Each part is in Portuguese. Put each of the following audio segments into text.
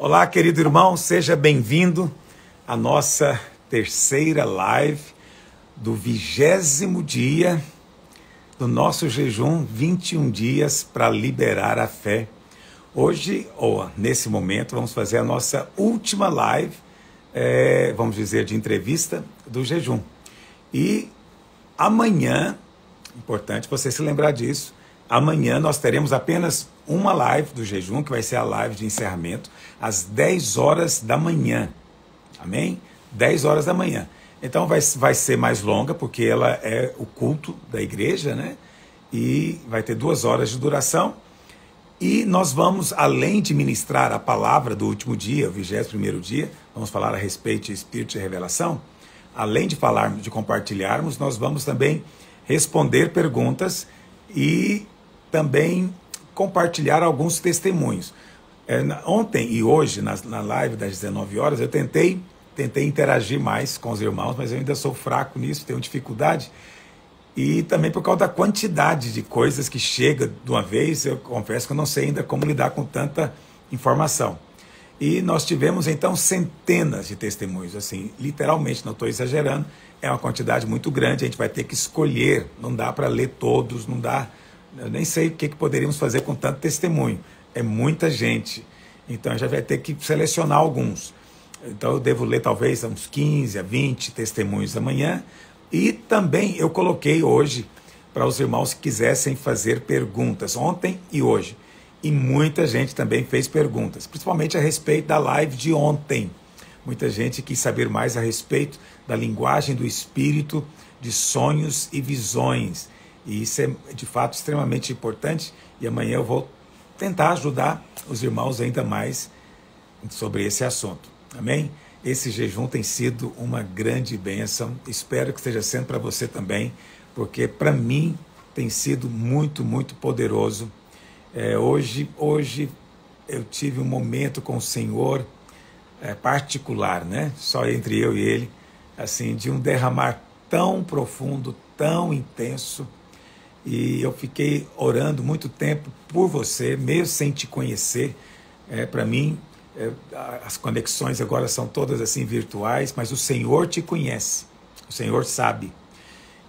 Olá, querido irmão, seja bem-vindo à nossa terceira live do 20º dia do nosso jejum, 21 dias para liberar a fé. Hoje, ou nesse momento, vamos fazer a nossa última live, vamos dizer, de entrevista do jejum. E amanhã, importante você se lembrar disso, amanhã nós teremos apenas uma live do jejum, que vai ser a live de encerramento, às 10 horas da manhã. Amém? 10 horas da manhã. Então vai ser mais longa, porque ela é o culto da igreja, né? E vai ter 2 horas de duração. E nós vamos, além de ministrar a palavra do último dia, o 21º dia, vamos falar a respeito de Espírito de Revelação. Além de falarmos, de compartilharmos, nós vamos também responder perguntas e também compartilhar alguns testemunhos. Ontem e hoje, na live das 19 horas, eu tentei interagir mais com os irmãos, mas eu ainda sou fraco nisso, tenho dificuldade. E também por causa da quantidade de coisas que chega de uma vez, eu confesso que eu não sei ainda como lidar com tanta informação. E nós tivemos, então, centenas de testemunhos, assim, literalmente, não estou exagerando, é uma quantidade muito grande, a gente vai ter que escolher, não dá para ler todos, não dá, eu nem sei o que poderíamos fazer com tanto testemunho, é muita gente, então a gente vai ter que selecionar alguns. Então eu devo ler talvez uns 15 a 20 testemunhos amanhã, e também eu coloquei hoje para os irmãos que quisessem fazer perguntas, ontem e hoje. E muita gente também fez perguntas, principalmente a respeito da live de ontem. Muita gente quis saber mais a respeito da linguagem do Espírito, de sonhos e visões. E isso é, de fato, extremamente importante. E amanhã eu vou tentar ajudar os irmãos ainda mais sobre esse assunto. Amém? Esse jejum tem sido uma grande bênção. Espero que esteja sendo para você também, porque para mim tem sido muito, muito poderoso. Hoje eu tive um momento com o Senhor particular, né? Só entre eu e Ele, assim, de um derramar tão profundo, tão intenso. E eu fiquei orando muito tempo por você, mesmo sem te conhecer. Para mim, as conexões agora são todas assim virtuais, mas o Senhor te conhece, o Senhor sabe.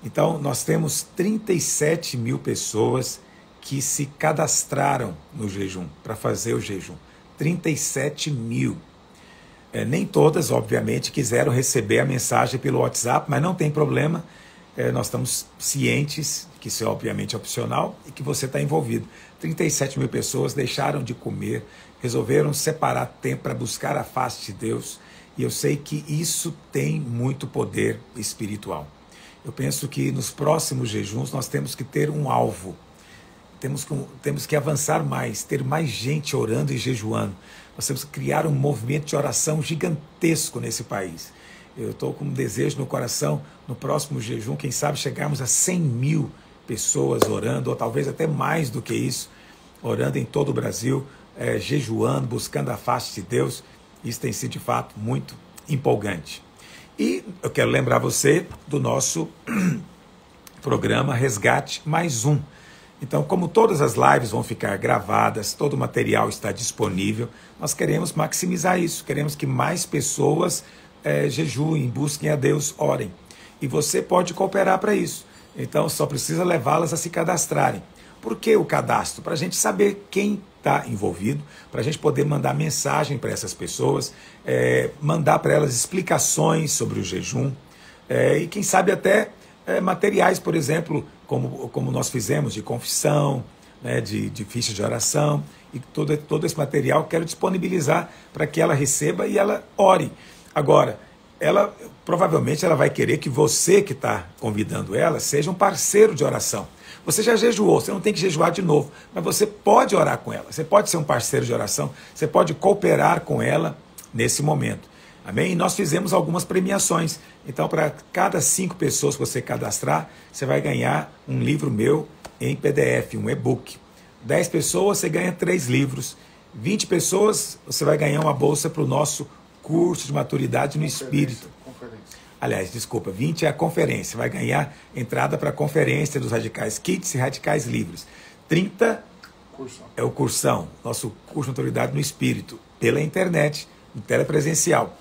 Então, nós temos 37 mil pessoas que se cadastraram no jejum, para fazer o jejum. 37 mil. Nem todas, obviamente, quiseram receber a mensagem pelo WhatsApp, mas não tem problema. Nós estamos cientes que isso é obviamente opcional e que você está envolvido. 37 mil pessoas deixaram de comer, resolveram separar tempo para buscar a face de Deus, e eu sei que isso tem muito poder espiritual. Eu penso que nos próximos jejuns nós temos que ter um alvo. Temos que avançar mais, ter mais gente orando e jejuando. Nós temos que criar um movimento de oração gigantesco nesse país. Eu estou com um desejo no coração, no próximo jejum, quem sabe chegarmos a 100 mil pessoas orando, ou talvez até mais do que isso, orando em todo o Brasil, jejuando, buscando a face de Deus. Isso tem sido, de fato, muito empolgante. E eu quero lembrar você do nosso programa Resgate Mais Um. Então, como todas as lives vão ficar gravadas, todo o material está disponível, nós queremos maximizar isso, queremos que mais pessoas jejuem, busquem a Deus, orem. E você pode cooperar para isso. Então, só precisa levá-las a se cadastrarem. Por que o cadastro? Para a gente saber quem está envolvido, para a gente poder mandar mensagem para essas pessoas, mandar para elas explicações sobre o jejum, e quem sabe até materiais, por exemplo, como nós fizemos, de confissão, né, de ficha de oração, e todo esse material quero disponibilizar para que ela receba e ela ore. Agora, provavelmente ela vai querer que você que está convidando ela seja um parceiro de oração. Você já jejuou, você não tem que jejuar de novo, mas você pode orar com ela, você pode ser um parceiro de oração, você pode cooperar com ela nesse momento. Amém? E nós fizemos algumas premiações. Então, para cada 5 pessoas que você cadastrar, você vai ganhar um livro meu em PDF, um e-book. 10 pessoas, você ganha 3 livros. 20 pessoas, você vai ganhar uma bolsa para o nosso curso de maturidade no Espírito. Aliás, desculpa, 20 é a conferência. Vai ganhar entrada para a conferência dos Radicais Kids e Radicais Livres. 30 É o cursão, nosso curso de autoridade no Espírito, pela internet, no telepresencial.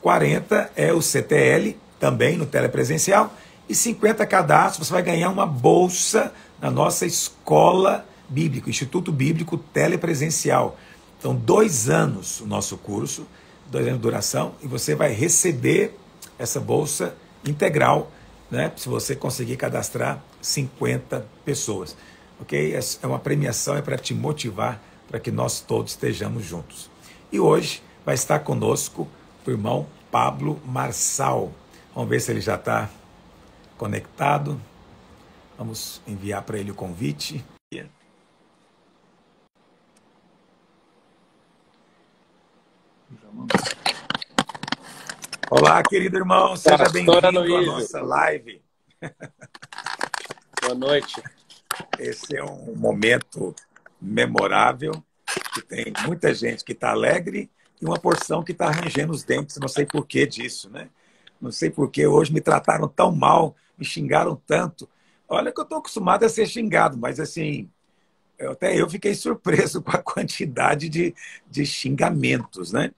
40 é o CTL, também no telepresencial. E 50 cadastros, você vai ganhar uma bolsa na nossa escola bíblica, Instituto Bíblico Telepresencial. Então, 2 anos o nosso curso, 2 anos de duração, e você vai receber essa bolsa integral, né, se você conseguir cadastrar 50 pessoas. Ok? É uma premiação, é para te motivar, para que nós todos estejamos juntos. E hoje vai estar conosco o irmão Pablo Marçal. Vamos ver se ele já está conectado. Vamos enviar para ele o convite. Olá, querido irmão, seja bem-vindo à nossa live. Boa noite. Esse é um momento memorável, que tem muita gente que está alegre e uma porção que está arranjando os dentes. Não sei por que disso, né? Não sei por que hoje me trataram tão mal, me xingaram tanto. Olha que eu estou acostumado a ser xingado, mas assim, até eu fiquei surpreso com a quantidade de xingamentos, né?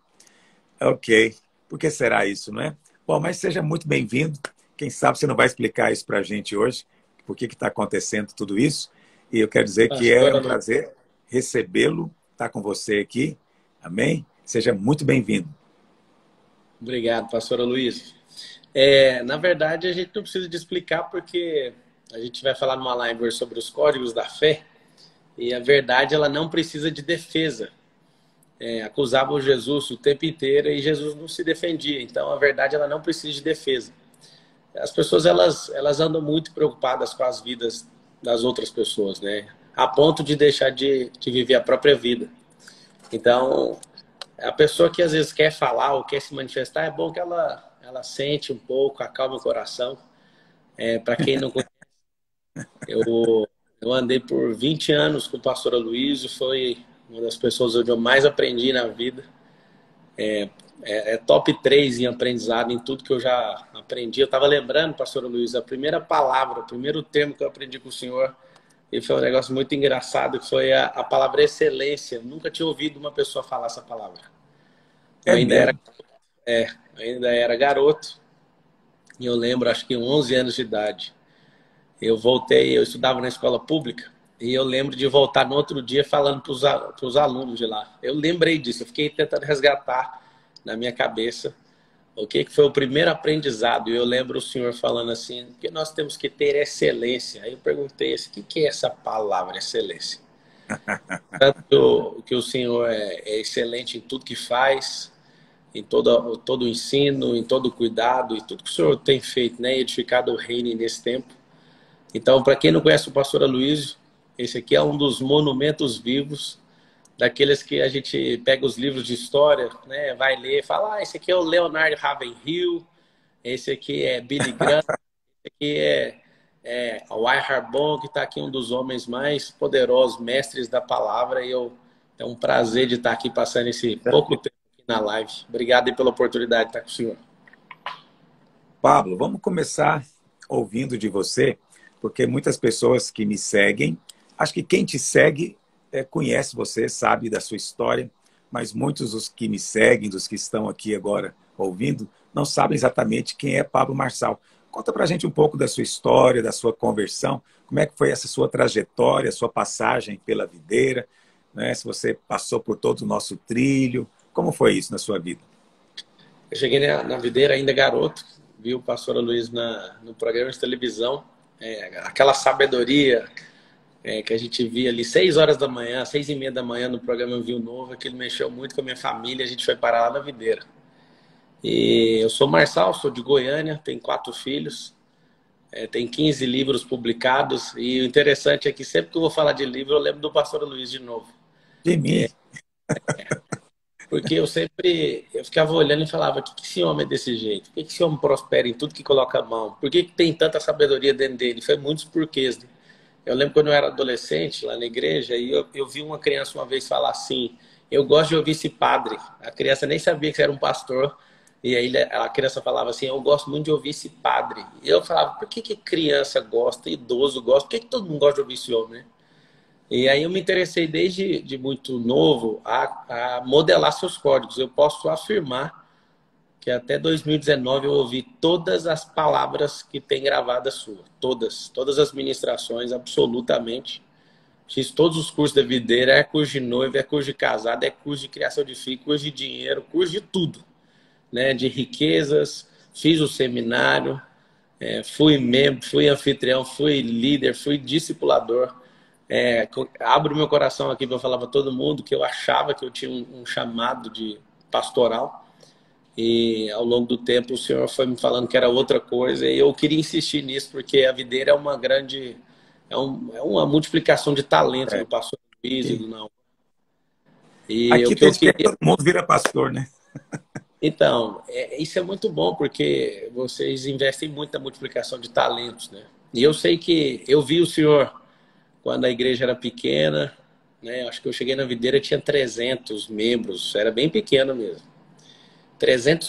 Ok. Por que será isso, não é? Bom, mas seja muito bem-vindo. Quem sabe você não vai explicar isso para a gente hoje, por que está acontecendo tudo isso. E eu quero dizer que é um prazer recebê-lo, estar com você aqui. Amém? Seja muito bem-vindo. Obrigado, pastora Luiz. Na verdade, a gente não precisa de explicar, porque a gente vai falar numa live sobre os códigos da fé, e a verdade ela não precisa de defesa. Acusavam Jesus o tempo inteiro e Jesus não se defendia. Então, a verdade ela não precisa de defesa. As pessoas elas andam muito preocupadas com as vidas das outras pessoas, né? A ponto de deixar de viver a própria vida. Então, a pessoa que às vezes quer falar ou quer se manifestar, é bom que ela sente um pouco, acalme o coração. Para quem não conhece, eu andei por 20 anos com o pastor Aloysio, foi uma das pessoas onde eu mais aprendi na vida. Top 3 em aprendizado, em tudo que eu já aprendi. Eu estava lembrando, pastor Luiz, a primeira palavra, o primeiro termo que eu aprendi com o senhor, e foi um negócio muito engraçado, que foi a palavra excelência. Eu nunca tinha ouvido uma pessoa falar essa palavra. Eu ainda era garoto, e eu lembro, acho que 11 anos de idade. Eu voltei, eu estudava na escola pública, e eu lembro de voltar no outro dia falando para os alunos de lá. Eu lembrei disso, eu fiquei tentando resgatar na minha cabeça o que foi o primeiro aprendizado. E eu lembro o senhor falando assim, que nós temos que ter excelência. Aí eu perguntei assim, o que é essa palavra excelência? Tanto que o senhor é excelente em tudo que faz, em todo o ensino, em todo o cuidado, e tudo que o senhor tem feito, né, edificado o reino nesse tempo. Então, para quem não conhece o pastor Aloysio, esse aqui é um dos monumentos vivos, daqueles que a gente pega os livros de história, né, vai ler e fala, esse aqui é o Leonard Ravenhill, esse aqui é Billy Graham, esse aqui é o Harbon, que está aqui, um dos homens mais poderosos, mestres da palavra, e é um prazer de estar aqui passando esse pouco tempo aqui na live. Obrigado aí pela oportunidade de estar com o senhor. Pablo, vamos começar ouvindo de você, porque muitas pessoas que me seguem, acho que quem te segue conhece você, sabe da sua história, mas muitos dos que me seguem, dos que estão aqui agora ouvindo, não sabem exatamente quem é Pablo Marçal. Conta pra gente um pouco da sua história, da sua conversão, como é que foi essa sua trajetória, sua passagem pela videira, né? Se você passou por todo o nosso trilho, como foi isso na sua vida? Eu cheguei na videira ainda garoto, vi o pastor Aloysio no programa de televisão, aquela sabedoria que a gente via ali 6 horas da manhã, 6h30 da manhã no programa Viu Novo, aquilo mexeu muito com a minha família, a gente foi parar lá na videira. E eu sou Marçal, sou de Goiânia, tenho 4 filhos, tenho 15 livros publicados, e o interessante é que sempre que eu vou falar de livro, eu lembro do pastor Aloysio de novo. De mim? Porque eu ficava olhando e falava, por que esse homem é desse jeito? Por que esse homem prospera em tudo que coloca a mão? Por que tem tanta sabedoria dentro dele? Foi muitos porquês, né? Eu lembro quando eu era adolescente, lá na igreja, e eu vi uma criança uma vez falar assim, eu gosto de ouvir esse padre. A criança nem sabia que era um pastor, e aí a criança falava assim, eu gosto muito de ouvir esse padre. E eu falava, por que criança gosta, idoso gosta, por que todo mundo gosta de ouvir esse homem, né? E aí eu me interessei desde muito novo a modelar seus códigos. Eu posso afirmar que até 2019 eu ouvi todas as palavras que tem gravadas sua. Todas as ministrações, absolutamente. Fiz todos os cursos da videira, é curso de noiva, é curso de casado, é curso de criação de filho, curso de dinheiro, curso de tudo, né? De riquezas, fiz o seminário, fui membro, fui anfitrião, fui líder, fui discipulador. Abro meu coração aqui para falar para todo mundo que eu achava que eu tinha um chamado de pastoral e ao longo do tempo o Senhor foi me falando que era outra coisa e eu queria insistir nisso porque a videira é uma grande, uma multiplicação de talento É. do pastor Luiz e do Naum. E o Aqui que tem eu de que queria... todo mundo vira pastor, né? Então, isso é muito bom porque vocês investem muito na multiplicação de talentos, né? E eu sei que eu vi o Senhor quando a igreja era pequena, né? Acho que eu cheguei na videira tinha 300 membros, era bem pequeno mesmo. 300,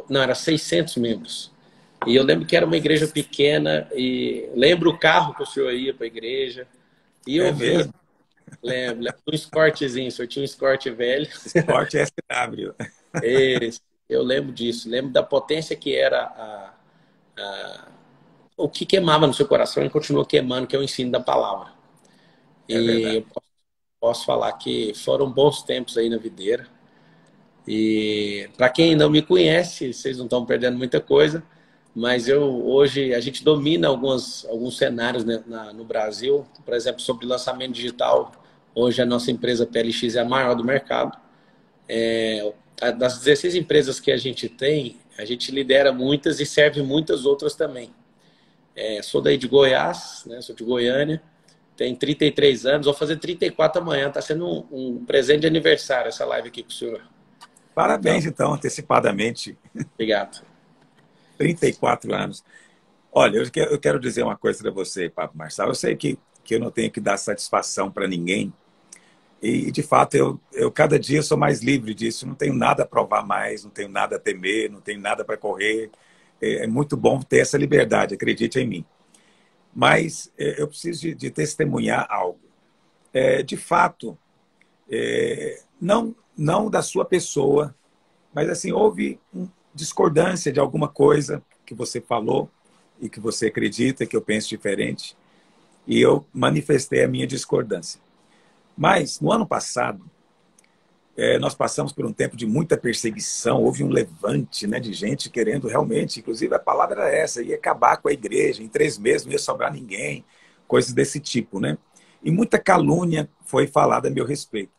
não, era 600 membros. E eu lembro que era uma igreja pequena e lembro o carro que o senhor ia para a igreja. E eu É vinha, mesmo. lembro um Escortezinho, o senhor tinha um Escort velho. Esporte SW. Eu lembro disso, lembro da potência que era o que queimava no seu coração e continua queimando, que é o ensino da palavra. É E verdade. eu posso falar que foram bons tempos aí na videira. E para quem não me conhece, vocês não estão perdendo muita coisa, mas hoje a gente domina alguns cenários, né, no Brasil, por exemplo, sobre lançamento digital. Hoje a nossa empresa PLX é a maior do mercado. Das 16 empresas que a gente tem, a gente lidera muitas e serve muitas outras também. Sou daí de Goiás, né, sou de Goiânia, tenho 33 anos, vou fazer 34 amanhã, está sendo um presente de aniversário essa live aqui com o senhor. Parabéns, então, antecipadamente. Obrigado. 34 anos. Olha, eu quero dizer uma coisa para você, Pablo Marçal. Eu sei que eu não tenho que dar satisfação para ninguém. E, de fato, eu cada dia sou mais livre disso. Não tenho nada a provar mais, não tenho nada a temer, não tenho nada para correr. É muito bom ter essa liberdade, acredite em mim. Mas eu preciso de testemunhar algo. De fato, não da sua pessoa, mas assim, houve discordância de alguma coisa que você falou e que você acredita que eu penso diferente, e eu manifestei a minha discordância. Mas, no ano passado, nós passamos por um tempo de muita perseguição, houve um levante, né, de gente querendo realmente, inclusive a palavra era essa, ia acabar com a igreja, em 3 meses não ia sobrar ninguém, coisas desse tipo, né? E muita calúnia foi falada a meu respeito.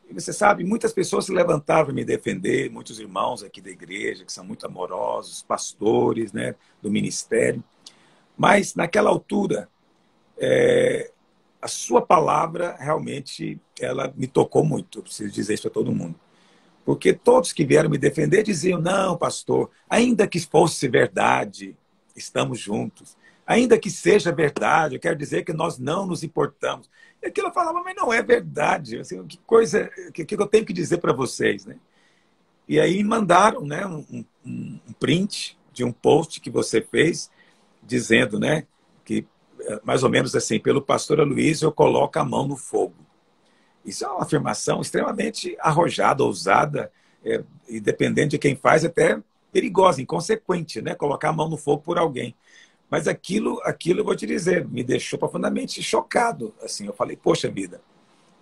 E você sabe, muitas pessoas se levantavam para me defender, muitos irmãos aqui da igreja, que são muito amorosos, pastores, né, do ministério. Mas, naquela altura, a sua palavra realmente ela me tocou muito. Eu preciso dizer isso para todo mundo. Porque todos que vieram me defender diziam, não, pastor, ainda que fosse verdade, estamos juntos. Ainda que seja verdade, eu quero dizer que nós não nos importamos. E aquilo eu falava, mas não é verdade. Assim, que coisa, que eu tenho que dizer para vocês, né? E aí mandaram, né, um print de um post que você fez, dizendo, né, que mais ou menos assim, pelo pastor Aloysio eu coloco a mão no fogo. Isso é uma afirmação extremamente arrojada, ousada, e dependendo de quem faz, até perigosa, inconsequente, né? Colocar a mão no fogo por alguém. Mas aquilo eu vou te dizer, me deixou profundamente chocado. Assim, eu falei, poxa vida,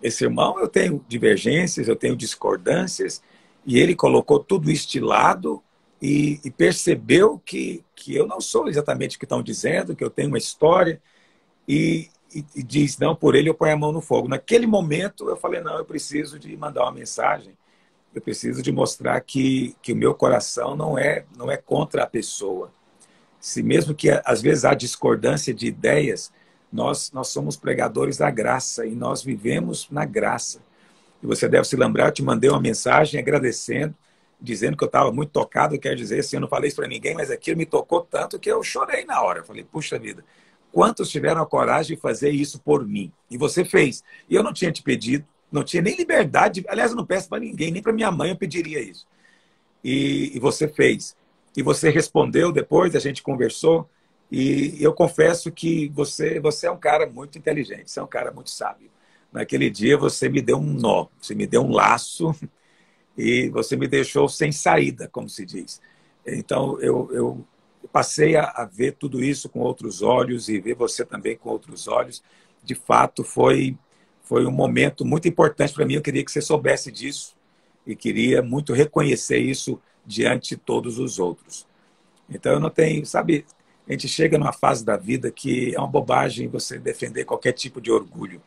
esse irmão, eu tenho divergências, eu tenho discordâncias, e ele colocou tudo isso de lado e percebeu que eu não sou exatamente o que estão dizendo, que eu tenho uma história, e diz, não, por ele eu ponho a mão no fogo. Naquele momento eu falei, não, eu preciso de mandar uma mensagem, eu preciso de mostrar que o meu coração não é contra a pessoa. Se mesmo que às vezes há discordância de ideias, nós somos pregadores da graça e nós vivemos na graça. E você deve se lembrar, eu te mandei uma mensagem agradecendo, dizendo que eu estava muito tocado, quer dizer, assim, eu não falei isso para ninguém, mas aquilo me tocou tanto que eu chorei na hora. Eu falei, puxa vida, quantos tiveram a coragem de fazer isso por mim? E você fez. E eu não tinha te pedido, não tinha nem liberdade, aliás, eu não peço para ninguém, nem para minha mãe eu pediria isso. E você fez. E você respondeu depois, a gente conversou, e eu confesso que você é um cara muito inteligente, você é um cara muito sábio. naquele dia você me deu um nó, você me deu um laço e você me deixou sem saída, como se diz. Então, eu passei a ver tudo isso com outros olhos e ver você também com outros olhos. De fato, foi um momento muito importante para mim. Eu queria que você soubesse disso e queria muito reconhecer isso diante de todos os outros. Então, eu não tenho, sabe, a gente chega numa fase da vida que é uma bobagem você defender qualquer tipo de orgulho.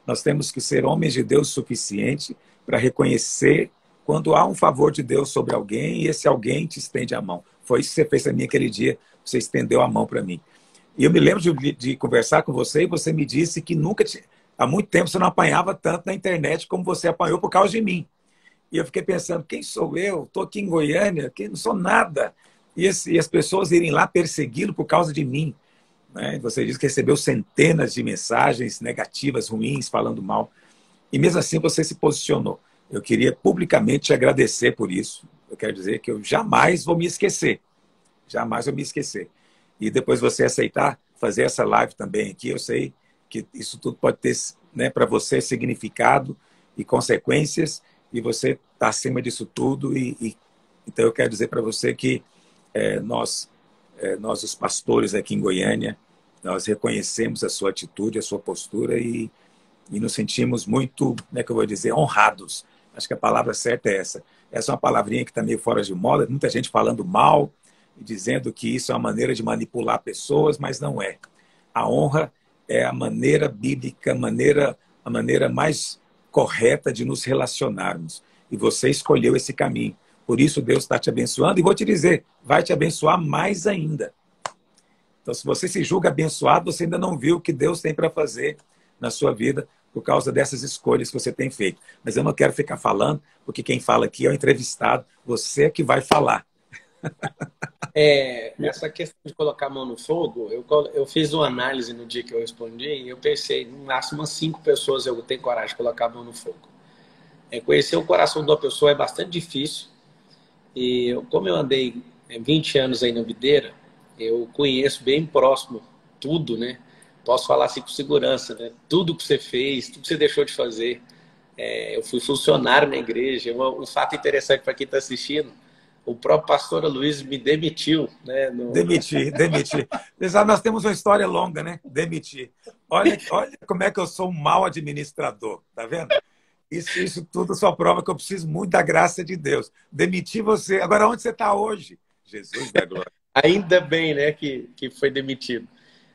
Nós temos que ser homens de Deus o suficiente para reconhecer quando há um favor de Deus sobre alguém e esse alguém te estende a mão. Foi isso que você fez para mim aquele dia, você estendeu a mão para mim. E eu me lembro de conversar com você e você me disse que nunca, há muito tempo você não apanhava tanto na internet como você apanhou por causa de mim. E eu fiquei pensando, quem sou eu? Estou aqui em Goiânia, que não sou nada. E as pessoas irem lá persegui-lo por causa de mim. Né? Você disse que recebeu centenas de mensagens negativas, ruins, falando mal. E mesmo assim você se posicionou. Eu queria publicamente te agradecer por isso. Eu quero dizer que eu jamais vou me esquecer. Jamais vou me esquecer. E depois você aceitar fazer essa live também aqui, eu sei que isso tudo pode ter, né, para você significado e consequências, e você está acima disso tudo. Então eu quero dizer para você que nós, os pastores aqui em Goiânia, nós reconhecemos a sua atitude, a sua postura e nos sentimos muito, como é que eu vou dizer, honrados. Acho que a palavra certa é essa. Essa é uma palavrinha que está meio fora de moda, muita gente falando mal e dizendo que isso é uma maneira de manipular pessoas, mas não é. A honra é a maneira bíblica, a maneira mais correta de nos relacionarmos. E você escolheu esse caminho. Por isso Deus está te abençoando e vou te dizer, vai te abençoar mais ainda. Então, se você se julga abençoado, você ainda não viu o que Deus tem para fazer na sua vida por causa dessas escolhas que você tem feito. Mas eu não quero ficar falando, porque quem fala aqui é o entrevistado, você é que vai falar. Essa questão de colocar a mão no fogo, eu fiz uma análise no dia que eu respondi e eu pensei, no máximo umas 5 pessoas eu tenho coragem de colocar a mão no fogo. Conhecer o coração de uma pessoa é bastante difícil e como eu andei 20 anos aí na videira, eu conheço bem próximo tudo, né? Posso falar assim com segurança, né? Tudo que você fez, tudo que você deixou de fazer. Eu fui funcionário na igreja. Um fato interessante para quem está assistindo, o próprio pastor Luiz me demitiu. Né, Demiti. Nós temos uma história longa, né? Demitir. Olha como é que eu sou um mau administrador, tá vendo? Isso tudo só prova que eu preciso muito da graça de Deus. Demitir você. Agora, onde você está hoje? Jesus da glória. Ainda bem, né, que foi demitido.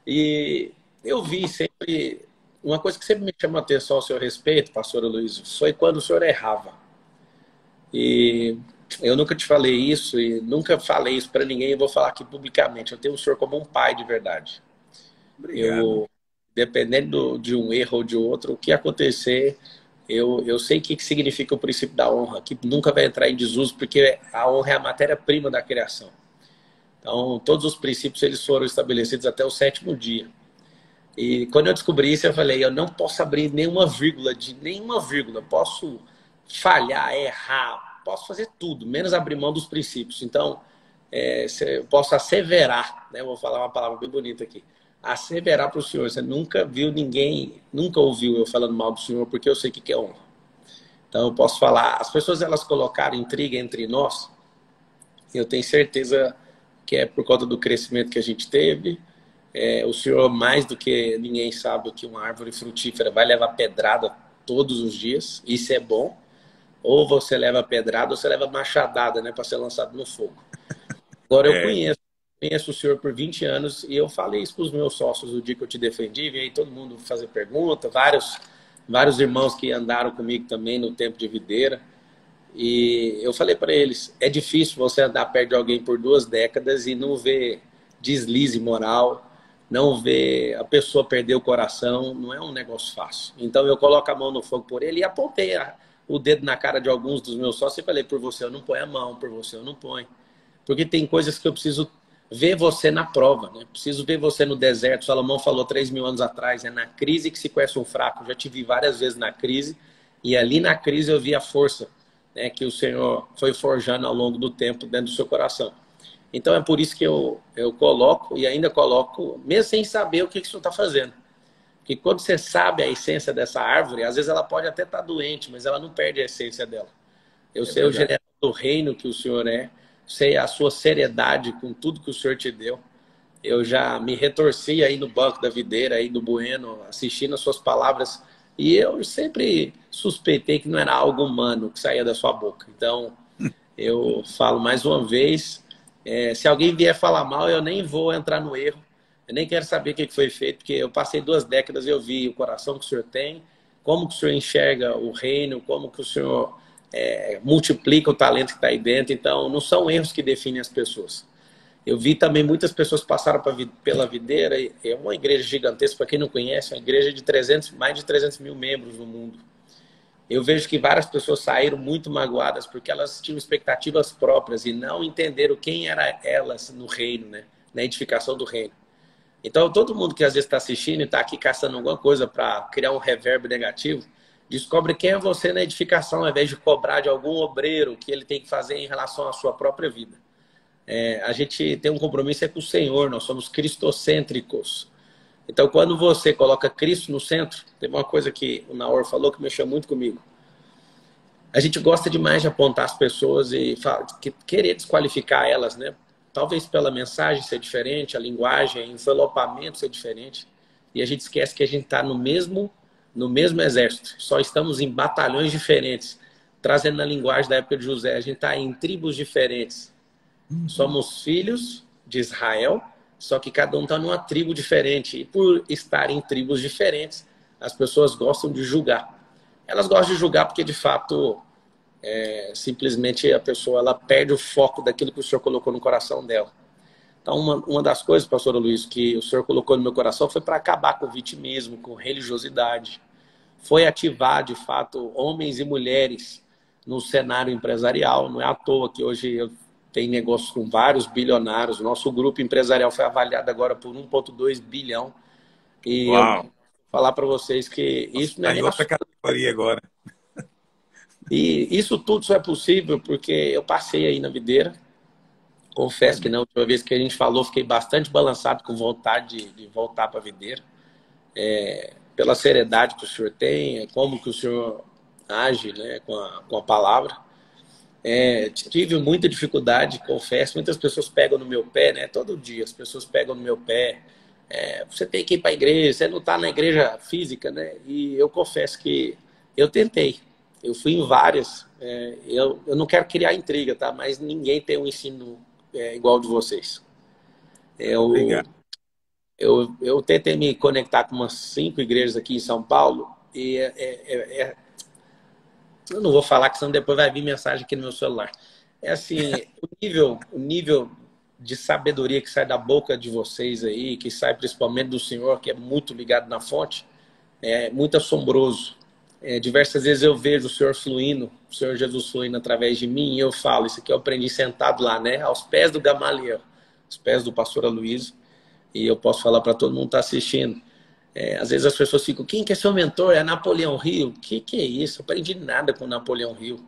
E eu vi sempre... Uma coisa que sempre me chamou a atenção ao seu respeito, pastor Luiz, foi quando o senhor errava. E eu nunca te falei isso e nunca falei isso para ninguém. Eu vou falar aqui publicamente. Eu tenho o senhor como um pai de verdade. Obrigado. Dependendo de um erro ou de outro, o que acontecer, eu sei o que significa o princípio da honra, que nunca vai entrar em desuso, porque a honra é a matéria-prima da criação. Então, todos os princípios eles foram estabelecidos até o 7º dia. E quando eu descobri isso, eu falei, eu não posso abrir nenhuma vírgula. Posso falhar, errar, posso fazer tudo, menos abrir mão dos princípios. Então, eu posso asseverar, né? Vou falar uma palavra bem bonita aqui. Asseverar para o senhor. Você nunca viu ninguém, nunca ouviu eu falando mal do senhor, porque eu sei o que é honra. Então, eu posso falar, as pessoas elas colocaram intriga entre nós, eu tenho certeza que é por conta do crescimento que a gente teve. O senhor, mais do que ninguém sabe que uma árvore frutífera vai levar pedrada todos os dias. Isso é bom. Ou você leva pedrada ou você leva machadada, né, para ser lançado no fogo. Agora, eu conheço o senhor por 20 anos e eu falei isso para os meus sócios o dia que eu te defendi. Veio todo mundo fazer pergunta, vários irmãos que andaram comigo também no tempo de videira. E eu falei para eles, é difícil você andar perto de alguém por 2 décadas e não ver deslize moral, não ver a pessoa perder o coração, não é um negócio fácil. Então eu coloco a mão no fogo por ele e apontei o dedo na cara de alguns dos meus sócios e falei, por você eu não ponho a mão, por você eu não ponho. Porque tem coisas que eu preciso ver você na prova, né? Preciso ver você no deserto. Salomão falou 3.000 anos atrás, é na crise que se conhece um fraco. Eu já te vi várias vezes na crise e ali na crise eu vi a força, né, que o Senhor foi forjando ao longo do tempo dentro do seu coração. Então é por isso que eu coloco e ainda coloco, mesmo sem saber o que o Senhor está fazendo. Porque quando você sabe a essência dessa árvore, às vezes ela pode até estar doente, mas ela não perde a essência dela. Eu É sei o verdade. general do reino que o Senhor é, sei a sua seriedade com tudo que o Senhor te deu. Eu já me retorci aí no banco da videira, aí do Bueno, assistindo as suas palavras, e eu sempre suspeitei que não era algo humano que saía da sua boca. Então, eu falo mais uma vez, se alguém vier falar mal, eu nem vou entrar no erro, eu nem quero saber o que foi feito, porque eu passei 2 décadas e eu vi o coração que o senhor tem, como que o senhor enxerga o reino, como que o senhor multiplica o talento que está aí dentro. Então, não são erros que definem as pessoas. Eu vi também muitas pessoas passaram pela videira, é uma igreja gigantesca, para quem não conhece, é uma igreja de mais de 300 mil membros no mundo. Eu vejo que várias pessoas saíram muito magoadas porque elas tinham expectativas próprias e não entenderam quem eram elas no reino, né? Na edificação do reino. Então, todo mundo que às vezes está assistindo e está aqui caçando alguma coisa para criar um reverb negativo, descobre quem é você na edificação, ao invés de cobrar de algum obreiro o que ele tem que fazer em relação à sua própria vida. A gente tem um compromisso com o Senhor, nós somos cristocêntricos. Então, quando você coloca Cristo no centro, tem uma coisa que o Naor falou que mexeu muito comigo. A gente gosta demais de apontar as pessoas e querer desqualificar elas, né? Talvez pela mensagem ser diferente, a linguagem, o envelopamento ser diferente. E a gente esquece que a gente está no mesmo exército. Só estamos em batalhões diferentes. Trazendo na linguagem da época de José, a gente está em tribos diferentes. Somos filhos de Israel, só que cada um está numa tribo diferente. E por estar em tribos diferentes, as pessoas gostam de julgar. Elas gostam de julgar porque, de fato, simplesmente a pessoa ela perde o foco daquilo que o Senhor colocou no coração dela. Então, uma das coisas, pastor Luiz, que o Senhor colocou no meu coração foi para acabar com o vitimismo, com religiosidade. Foi ativar, de fato, homens e mulheres no cenário empresarial. Não é à toa que hoje eu tenho negócios com vários bilionários. Nosso grupo empresarial foi avaliado agora por 1,2 bilhão. E eu Uau! vou falar para vocês que isso não é Está em nem outra categoria agora. E isso tudo só é possível porque eu passei aí na videira. É Confesso que mesmo. na última vez que a gente falou, fiquei bastante balançado com vontade de voltar para a videira. Pela seriedade que o senhor tem, como que o senhor age, né, com a palavra. Tive muita dificuldade, confesso. Muitas pessoas pegam no meu pé, né? Todo dia as pessoas pegam no meu pé. Você tem que ir para a igreja, você não está na igreja física, né? E eu confesso que eu tentei. Eu fui em várias. Eu não quero criar intriga, tá? Mas ninguém tem um ensino igual de vocês. Eu, Obrigado. eu tentei me conectar com umas 5 igrejas aqui em São Paulo e eu não vou falar que senão depois vai vir mensagem aqui no meu celular. É assim, o nível de sabedoria que sai da boca de vocês aí, que sai principalmente do Senhor, que é muito ligado na fonte, é muito assombroso. Diversas vezes eu vejo o Senhor fluindo, o Senhor Jesus fluindo através de mim, e eu falo, isso aqui eu aprendi sentado lá, né? Aos pés do Gamaliel, aos pés do pastor Aloysio, e eu posso falar para todo mundo que está assistindo. Às vezes as pessoas ficam, quem que é seu mentor? É Napoleão Hill? Que é isso? Eu aprendi nada com Napoleão Hill.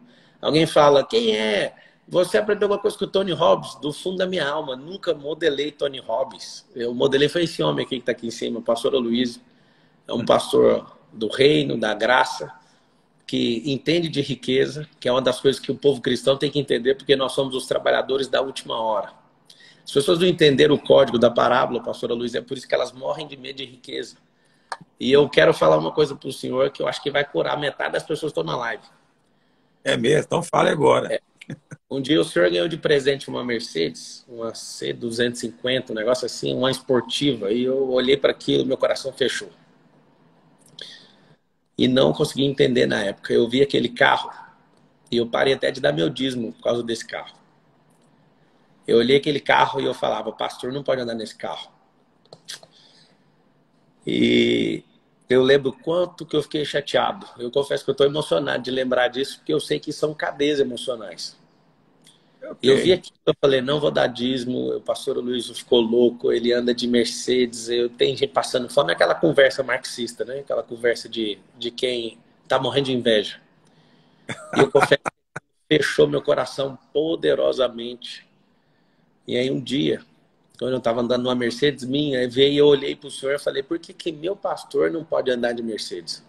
Alguém fala, quem é? Você aprendeu alguma coisa com o Tony Robbins? Do fundo da minha alma, nunca modelei Tony Robbins. Eu modelei foi esse homem aqui que está aqui em cima, o pastor Aloysio. É um pastor do reino, da graça, que entende de riqueza, que é uma das coisas que o povo cristão tem que entender, porque nós somos os trabalhadores da última hora. As pessoas não entenderam o código da parábola, pastora Luiz, é por isso que elas morrem de medo de riqueza. E eu quero falar uma coisa para o senhor que eu acho que vai curar metade das pessoas que estão na live. É mesmo? Então fale agora. Um dia o senhor ganhou de presente uma Mercedes, uma C250, um negócio assim, uma esportiva, e eu olhei para aquilo e meu coração fechou. E não consegui entender na época. Eu vi aquele carro e eu parei até de dar meu dízimo por causa desse carro. Eu olhei aquele carro e eu falava, pastor, não pode andar nesse carro. E eu lembro quanto que eu fiquei chateado. Eu confesso que eu estou emocionado de lembrar disso, porque eu sei que são cadeias emocionais. Ok. Eu vi aqui, eu falei, não vou dar dízimo, o pastor Luiz ficou louco, ele anda de Mercedes, tem gente passando fome, aquela conversa marxista, né? Aquela conversa de quem está morrendo de inveja. E eu confesso que fechou meu coração poderosamente. E aí um dia, quando eu estava andando numa Mercedes minha, veio e eu olhei para o senhor e falei, por que que meu pastor não pode andar de Mercedes?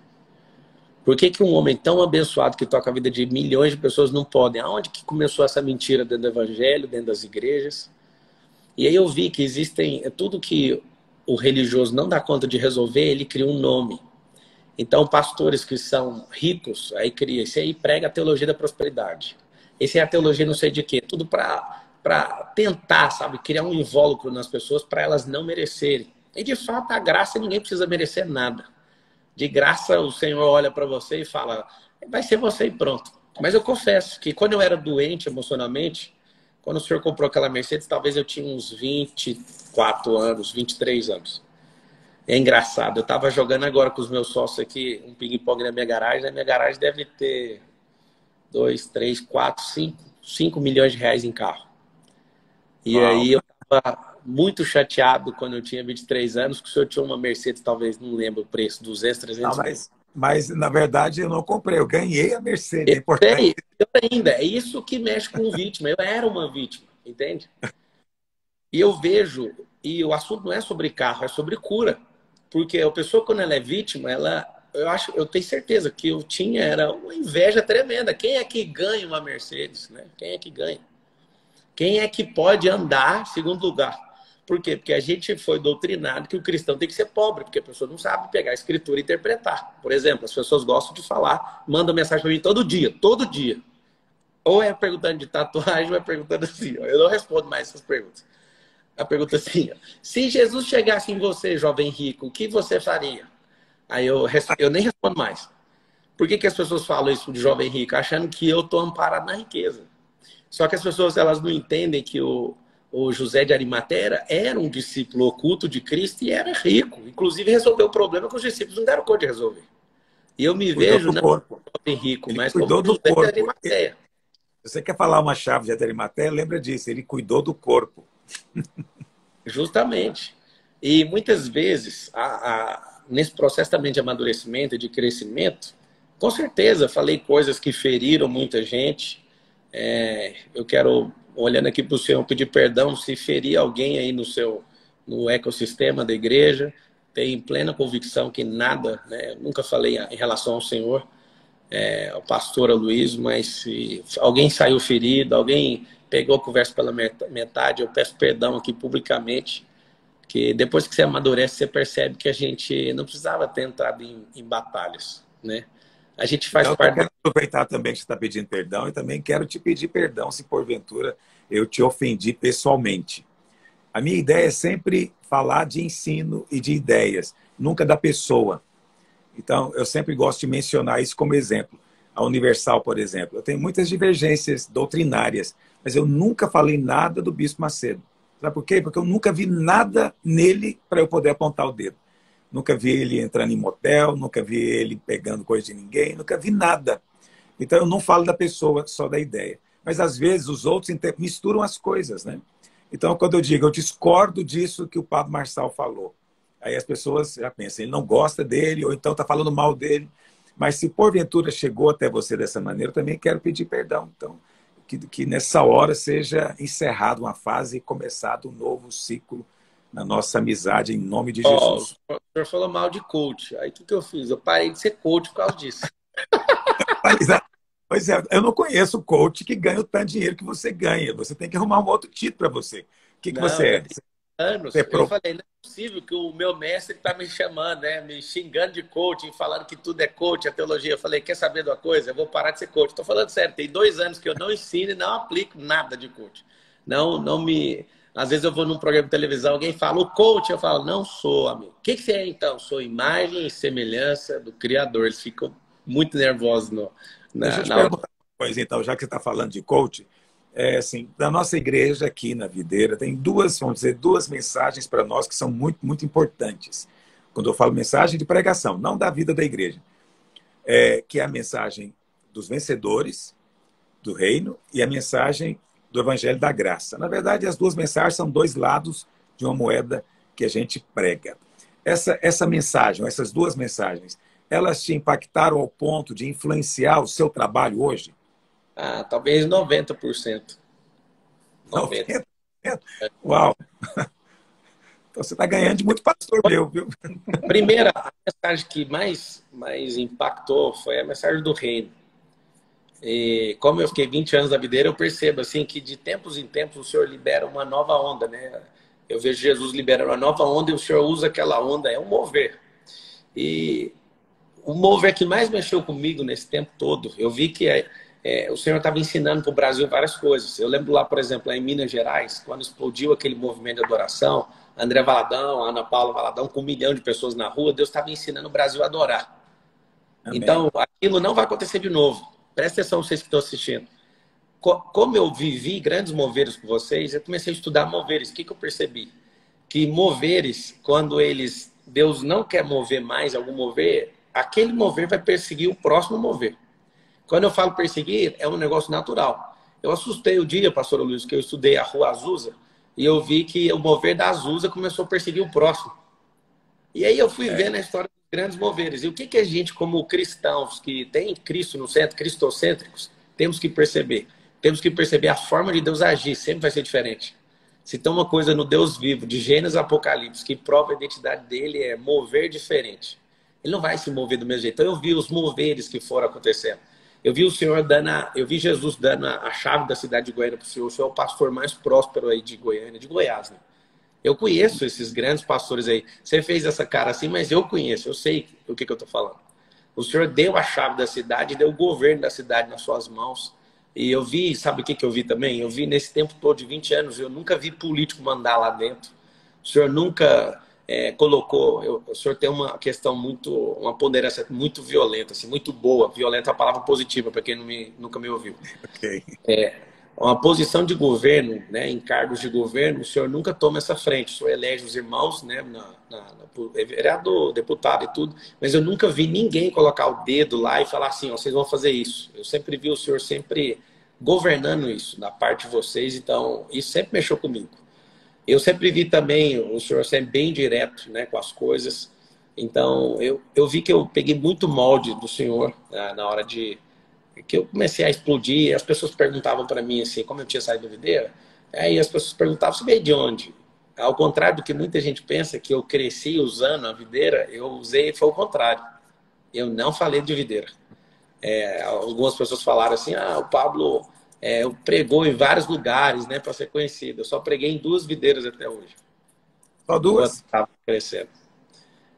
Por que que um homem tão abençoado que toca a vida de milhões de pessoas não pode? Aonde que começou essa mentira dentro do evangelho, dentro das igrejas? E aí eu vi que existem, tudo que o religioso não dá conta de resolver, ele cria um nome. Então, pastores que são ricos, aí cria, esse aí prega a teologia da prosperidade. Esse é a teologia não sei de quê, tudo para tentar, sabe, criar um invólucro nas pessoas para elas não merecerem. E de fato, a graça ninguém precisa merecer nada. De graça, o Senhor olha para você e fala, vai ser você e pronto. Mas eu confesso que quando eu era doente emocionalmente, quando o senhor comprou aquela Mercedes, talvez eu tinha uns 24 anos, 23 anos. É engraçado, eu estava jogando agora com os meus sócios aqui, um ping-pong na minha garagem. Na minha garagem deve ter 2, 3, 4, 5 milhões de reais em carro. E Uau. aí eu estava muito chateado quando eu tinha 23 anos, que o senhor tinha uma Mercedes, talvez, não lembro o preço, 200, Não, 300 mil. mas, na verdade, eu não comprei. Eu ganhei a Mercedes. Eu É importante. sei, pior ainda, é isso que mexe com vítima. Eu era uma vítima, entende? E eu vejo, e o assunto não é sobre carro, é sobre cura. Porque a pessoa, quando ela é vítima, eu tenho certeza que eu tinha era uma inveja tremenda. Quem é que ganha uma Mercedes, né? Quem é que ganha? Quem é que pode andar segundo lugar? Por quê? Porque a gente foi doutrinado que o cristão tem que ser pobre, porque a pessoa não sabe pegar a escritura e interpretar. Por exemplo, as pessoas gostam de falar, mandam mensagem para mim todo dia, todo dia. Ou é perguntando de tatuagem, ou é perguntando assim. Eu não respondo mais essas perguntas. A pergunta é assim, se Jesus chegasse em você, jovem rico, o que você faria? Aí eu nem respondo mais. Por que as pessoas falam isso de jovem rico? Achando que eu estou amparado na riqueza. Só que as pessoas elas não entendem que o José de Arimateia era um discípulo oculto de Cristo e era rico. Inclusive resolveu o problema que os discípulos não deram conta de resolver. E eu me Cuidou vejo do não como corpo. jovem rico, Ele mas como cuidou do José de corpo. Arimateia. Se você quer falar uma chave de Arimateia, lembra disso. Ele cuidou do corpo. Justamente. E muitas vezes, nesse processo também de amadurecimento e de crescimento, com certeza falei coisas que feriram muita gente. Eu quero, olhando aqui para o Senhor, pedir perdão se ferir alguém aí no ecossistema da igreja. Tenho plena convicção que nada, né, nunca falei em relação ao Senhor, ao pastor Luiz, mas se alguém saiu ferido, alguém pegou a conversa pela metade, eu peço perdão aqui publicamente, que depois que você amadurece, você percebe que a gente não precisava ter entrado em batalhas, né? A gente faz Então, eu parte. quero aproveitar também que você está pedindo perdão e também quero te pedir perdão se porventura eu te ofendi pessoalmente. A minha ideia é sempre falar de ensino e de ideias, nunca da pessoa. Então, eu sempre gosto de mencionar isso como exemplo. A Universal, por exemplo, eu tenho muitas divergências doutrinárias, mas eu nunca falei nada do Bispo Macedo. Sabe por quê? Porque eu nunca vi nada nele para eu poder apontar o dedo. Nunca vi ele entrando em motel, nunca vi ele pegando coisa de ninguém, nunca vi nada. Então, eu não falo da pessoa, só da ideia. Mas, às vezes, os outros misturam as coisas, né? Então, quando eu digo, eu discordo disso que o Pablo Marçal falou, aí as pessoas já pensam, ele não gosta dele, ou então está falando mal dele. Mas se porventura chegou até você dessa maneira, eu também quero pedir perdão. Então, que nessa hora seja encerrada uma fase e começado um novo ciclo na nossa amizade, em nome de Jesus. O senhor falou mal de coach. Aí o que eu fiz? Eu parei de ser coach por causa disso. Pois é, eu não conheço coach que ganha o tanto de dinheiro que você ganha. Você tem que arrumar um outro título para você. O que Não, você já é? tem anos. Você é Eu falei, não é possível que o meu mestre está me chamando, né? Me xingando de coaching, falando que tudo é coach, a teologia. Eu falei, quer saber de uma coisa? Eu vou parar de ser coach. Estou falando sério, tem 2 anos que eu não ensino e não aplico nada de coach. Não me... Às vezes eu vou num programa de televisão, alguém fala, o coach, eu falo, não sou, amigo. O que você é, então? Sou imagem e semelhança do Criador. Eles ficam muito nervosos Deixa eu te na hora. perguntar uma coisa, então, já que você está falando de coach. Assim, da nossa igreja aqui na Videira, tem vamos dizer, duas mensagens para nós que são muito, muito importantes. Quando eu falo mensagem de pregação, não da vida da igreja, que é a mensagem dos vencedores do reino e a mensagem do evangelho da graça. Na verdade, as duas mensagens são dois lados de uma moeda que a gente prega. Essa mensagem, essas duas mensagens, elas te impactaram ao ponto de influenciar o seu trabalho hoje? Talvez 90%. 90%. 90%? Uau! Então você está ganhando de muito pastor meu, viu? Primeira, a mensagem que mais impactou foi a mensagem do reino. E como eu fiquei 20 anos na videira, eu percebo assim que de tempos em tempos o Senhor libera uma nova onda, né? Eu vejo Jesus liberando uma nova onda e o Senhor usa aquela onda, é um mover. E o mover que mais mexeu comigo nesse tempo todo, eu vi que o Senhor estava ensinando para o Brasil várias coisas. Eu lembro lá, por exemplo, lá em Minas Gerais, quando explodiu aquele movimento de adoração, André Valadão, Ana Paula Valadão, com 1 milhão de pessoas na rua, Deus estava ensinando o Brasil a adorar. Amém. Então, aquilo não vai acontecer de novo. Presta atenção, vocês que estão assistindo. Como eu vivi grandes moveres com vocês, eu comecei a estudar moveres. O que eu percebi? Que moveres, quando Deus não quer mover mais algum mover, aquele mover vai perseguir o próximo mover. Quando eu falo perseguir, é um negócio natural. Eu assustei o dia, pastor Luiz, que eu estudei a Rua Azusa, e eu vi que o mover da Azusa começou a perseguir o próximo. E aí eu fui vendo a história dos grandes moveres. E o que a gente, como cristãos, que tem Cristo no centro, cristocêntricos, temos que perceber? Temos que perceber a forma de Deus agir, sempre vai ser diferente. Se tem uma coisa no Deus vivo, de Gênesis a Apocalipse, que prova a identidade dele, é mover diferente. Ele não vai se mover do mesmo jeito. Então eu vi os moveres que foram acontecendo. Eu vi o Senhor eu vi Jesus dando a chave da cidade de Goiânia para o Senhor. O Senhor é o pastor mais próspero aí de Goiânia, de Goiás, né? Eu conheço esses grandes pastores aí. Você fez essa cara assim, mas eu conheço, eu sei o que eu estou falando. O Senhor deu a chave da cidade, deu o governo da cidade nas suas mãos. E eu vi, sabe o que eu vi também? Eu vi nesse tempo todo de 20 anos, eu nunca vi político mandar lá dentro. O Senhor nunca colocou... O Senhor tem uma questão uma ponderação muito violenta, assim, muito boa. Violenta é a palavra positiva, para quem nunca me ouviu. Ok. Uma posição de governo, né, em cargos de governo, o senhor nunca toma essa frente. O senhor elege os irmãos, né, vereador, deputado e tudo, mas eu nunca vi ninguém colocar o dedo lá e falar assim, ó, vocês vão fazer isso. Eu sempre vi o senhor sempre governando isso, da parte de vocês, então isso sempre mexeu comigo. Eu sempre vi também o senhor sempre bem direto, né, com as coisas. Então eu vi que eu peguei muito molde do senhor, né, na hora que eu comecei a explodir, as pessoas perguntavam para mim assim, como eu tinha saído da videira, aí as pessoas perguntavam, você veio de onde? Ao contrário do que muita gente pensa, que eu cresci usando a videira, eu usei, foi o contrário. Eu não falei de videira. Algumas pessoas falaram assim, o Pablo pregou em vários lugares, né, para ser conhecido. Eu só preguei em 2 videiras até hoje. Só 2? Estava crescendo.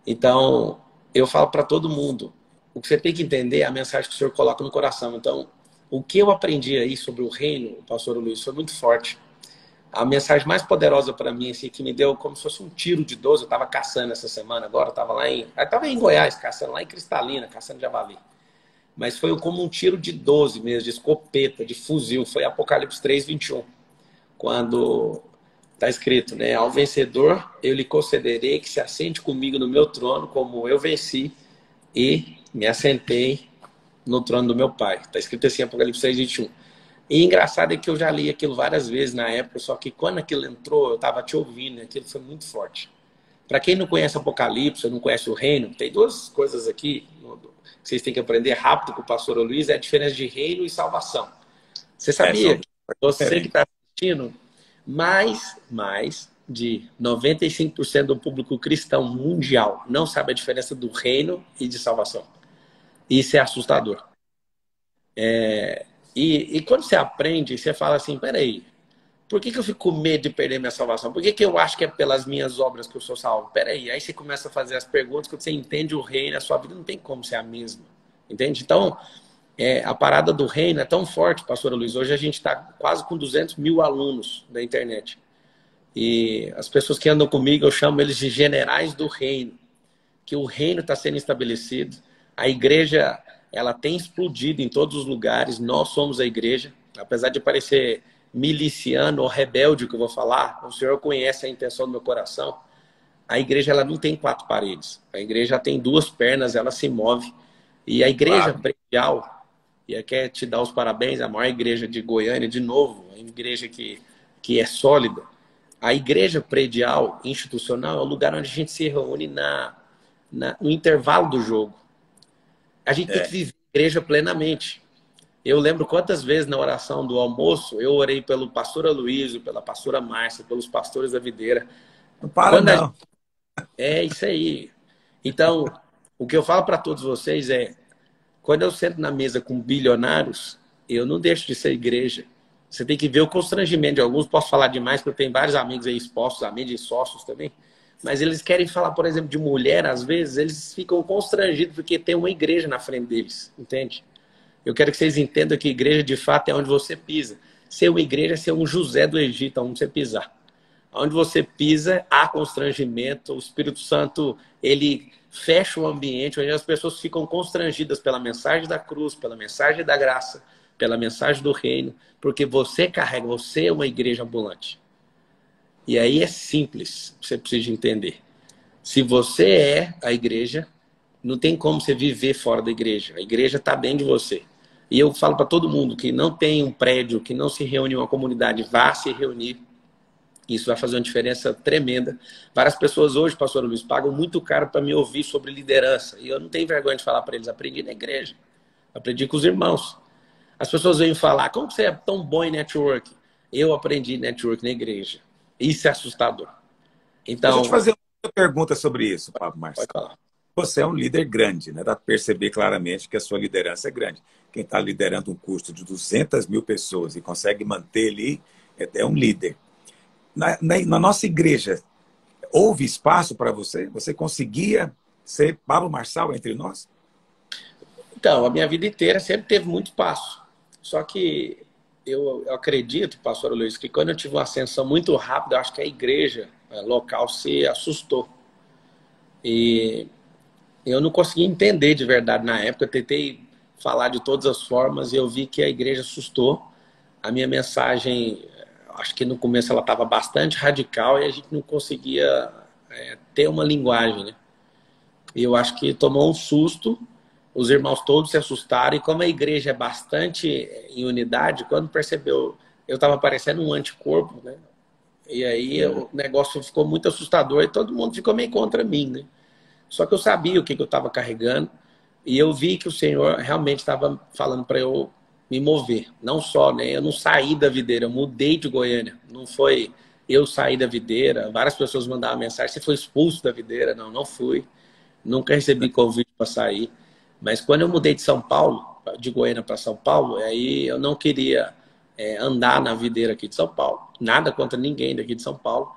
Então, eu falo para todo mundo, o que você tem que entender é a mensagem que o Senhor coloca no coração. Então, o que eu aprendi aí sobre o reino, pastor Luiz, foi muito forte. A mensagem mais poderosa para mim, assim, que me deu como se fosse um tiro de 12, eu estava caçando essa semana agora, eu estava em Goiás, caçando lá em Cristalina, caçando javali. Mas foi como um tiro de 12 mesmo, de escopeta, de fuzil. Foi Apocalipse 3:21. Quando está escrito, né? Ao vencedor, eu lhe concederei que se assente comigo no meu trono, como eu venci e me assentei no trono do meu pai. Está escrito assim, Apocalipse 3:21. E engraçado é que eu já li aquilo várias vezes na época, só que quando aquilo entrou, eu estava te ouvindo, e aquilo foi muito forte. Para quem não conhece Apocalipse, não conhece o reino, tem 2 coisas aqui que vocês têm que aprender rápido com o pastor Luiz, é a diferença de reino e salvação. Você sabia que você que está assistindo, mais de 95% do público cristão mundial não sabe a diferença do reino e de salvação. Isso é assustador. E quando você aprende, você fala assim, peraí, por que eu fico com medo de perder minha salvação? Por que eu acho que é pelas minhas obras que eu sou salvo? Peraí, aí você começa a fazer as perguntas, quando você entende o reino, a sua vida não tem como ser a mesma. Entende? Então, a parada do reino é tão forte, pastor Luiz. Hoje a gente está quase com 200 mil alunos da internet. E as pessoas que andam comigo, eu chamo eles de generais do reino. Que o reino está sendo estabelecido. A igreja, ela tem explodido em todos os lugares. Nós somos a igreja. Apesar de parecer miliciano ou rebelde, que eu vou falar, o senhor conhece a intenção do meu coração. A igreja, ela não tem 4 paredes. A igreja tem 2 pernas, ela se move. E a igreja predial, e eu quero te dar os parabéns, a maior igreja de Goiânia, de novo, a igreja que é sólida. A igreja predial, institucional, é o lugar onde a gente se reúne no intervalo do jogo. A gente tem que viver a igreja plenamente. Eu lembro quantas vezes na oração do almoço eu orei pelo pastor Aloysio, pela pastora Márcia, pelos pastores da videira. Não para, Quando a não. É isso aí. Então, o que eu falo para todos vocês é, quando eu sento na mesa com bilionários, eu não deixo de ser igreja. Você tem que ver o constrangimento de alguns. Posso falar demais, porque eu tenho vários amigos aí expostos, amigos e sócios também. Mas eles querem falar, por exemplo, de mulher, às vezes, eles ficam constrangidos porque tem uma igreja na frente deles, entende? Eu quero que vocês entendam que igreja, de fato, é onde você pisa. Ser uma igreja é ser um José do Egito, onde você pisar. Onde você pisa, há constrangimento. O Espírito Santo, ele fecha o ambiente, onde as pessoas ficam constrangidas pela mensagem da cruz, pela mensagem da graça, pela mensagem do reino, porque você carrega, você é uma igreja ambulante. E aí é simples, você precisa entender. Se você é a igreja, não tem como você viver fora da igreja. A igreja está dentro de você. E eu falo para todo mundo que não tem um prédio, que não se reúne uma comunidade, vá se reunir. Isso vai fazer uma diferença tremenda. Várias pessoas hoje, pastor Luiz, pagam muito caro para me ouvir sobre liderança. E eu não tenho vergonha de falar para eles. Aprendi na igreja. Aprendi com os irmãos. As pessoas vêm falar, como você é tão bom em network? Eu aprendi network na igreja. Isso é assustador. Deixa eu te Então, fazer uma pergunta sobre isso, Pablo pode Marçal. falar. Você é um líder grande, né? Dá para perceber claramente que a sua liderança é grande. Quem está liderando um curso de 200 mil pessoas e consegue manter ali é um líder. Na nossa igreja, houve espaço para você? Você conseguia ser Pablo Marçal entre nós? Então, a minha vida inteira sempre teve muito espaço. Só que eu acredito, pastor Luiz, que quando eu tive uma ascensão muito rápida, eu acho que a igreja local se assustou. E eu não consegui entender de verdade na época. Eu tentei falar de todas as formas e eu vi que a igreja assustou. A minha mensagem, acho que no começo ela estava bastante radical e a gente não conseguia ter uma linguagem, né? E eu acho que tomou um susto, os irmãos todos se assustaram, e como a igreja é bastante em unidade, quando percebeu, eu estava parecendo um anticorpo, né? E aí o negócio ficou muito assustador e todo mundo ficou meio contra mim, né? Só que eu sabia o que eu estava carregando e eu vi que o Senhor realmente estava falando para eu me mover. Não só, né? Eu não saí da videira, eu mudei de Goiânia. Não foi eu sair da videira. Várias pessoas mandavam mensagem, você foi expulso da videira. Não, não fui. Nunca recebi convite para sair. Mas quando eu mudei de São Paulo, de Goiânia para São Paulo, aí eu não queria andar na videira aqui de São Paulo. Nada contra ninguém daqui de São Paulo.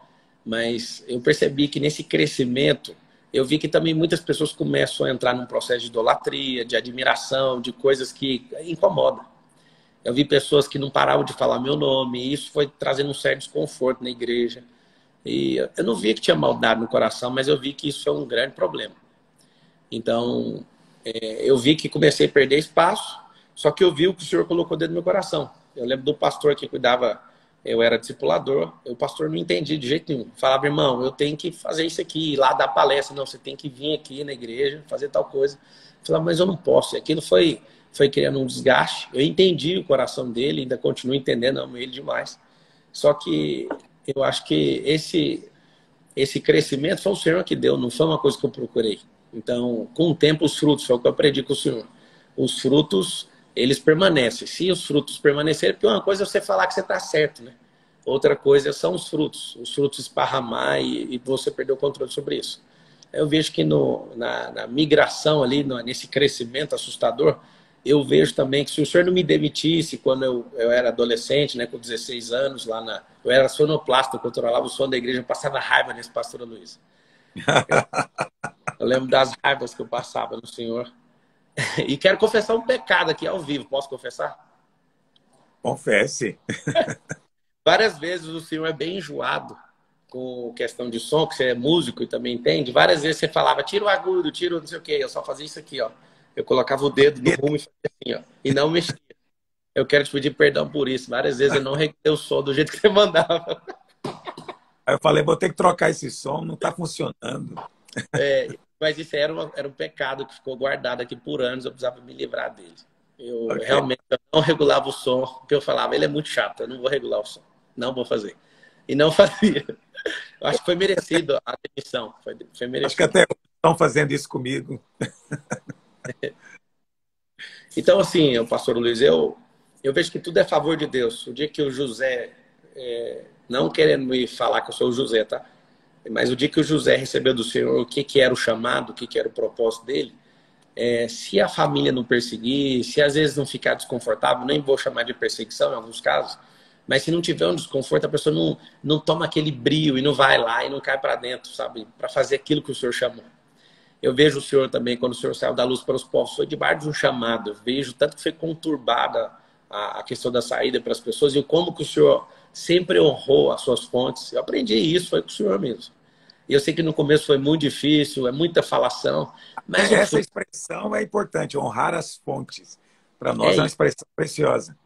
Mas eu percebi que nesse crescimento, eu vi que também muitas pessoas começam a entrar num processo de idolatria, de admiração, de coisas que incomodam. Eu vi pessoas que não paravam de falar meu nome, e isso foi trazendo um certo desconforto na igreja. E eu não via que tinha maldade no coração, mas eu vi que isso é um grande problema. Então, eu vi que comecei a perder espaço, só que eu vi o que o Senhor colocou dentro do meu coração. Eu lembro do pastor que cuidava, eu era discipulador, o pastor não entendia de jeito nenhum. Falava, irmão, eu tenho que fazer isso aqui, ir lá dar palestra. Não, você tem que vir aqui na igreja, fazer tal coisa. Eu falava, mas eu não posso. E aquilo foi criando um desgaste. Eu entendi o coração dele, ainda continuo entendendo, amo ele demais. Só que eu acho que esse crescimento foi o Senhor que deu, não foi uma coisa que eu procurei. Então, com o tempo, os frutos, foi o que eu aprendi com o Senhor. Os frutos, eles permanecem. Se os frutos permanecerem, porque uma coisa é você falar que você está certo, né? Outra coisa são os frutos esparramar e você perder o controle sobre isso. Eu vejo que na migração ali, nesse crescimento assustador, eu vejo também que se o senhor não me demitisse quando eu era adolescente, né, com 16 anos, eu era sonoplasta, eu controlava o som da igreja, eu passava raiva nesse pastor Luiz. Eu lembro das raivas que eu passava no Senhor. E quero confessar um pecado aqui ao vivo. Posso confessar? Confesse. Várias vezes o Senhor é bem enjoado com questão de som, que você é músico e também entende. Várias vezes você falava, tira o agudo, tira o não sei o quê. Eu só fazia isso aqui, ó. Eu colocava o dedo no rumo e fazia assim, ó. E não mexia. Eu quero te pedir perdão por isso. Várias vezes eu não reglei o som do jeito que você mandava. Aí eu falei, vou ter que trocar esse som, não está funcionando. Mas isso era um pecado que ficou guardado aqui por anos. Eu precisava me livrar dele. Eu Ok. realmente não regulava o som, porque eu falava, ele é muito chato, eu não vou regular o som. Não vou fazer. E não fazia. Eu acho que foi merecido a demissão. Foi Acho que merecido. até hoje estão fazendo isso comigo. Então, assim, o pastor Luiz, eu vejo que tudo é a favor de Deus. O dia que o José, não querendo me falar que eu sou o José, tá? Mas o dia que o José recebeu do Senhor o que era o chamado, o que era o propósito dele, se a família não perseguir, se às vezes não ficar desconfortável, nem vou chamar de perseguição em alguns casos, mas se não tiver um desconforto, a pessoa não toma aquele brio e não vai lá e não cai para dentro, sabe? Para fazer aquilo que o Senhor chamou. Eu vejo o Senhor também, quando o Senhor saiu da luz para os povos, foi debaixo de um chamado. Eu vejo tanto que foi conturbada a questão da saída para as pessoas e como que o Senhor sempre honrou as suas fontes. Eu aprendi isso, foi com o Senhor mesmo. E eu sei que no começo foi muito difícil, é muita falação, mas o Essa fruto expressão é importante, honrar as fontes. Para é nós é uma isso. expressão preciosa.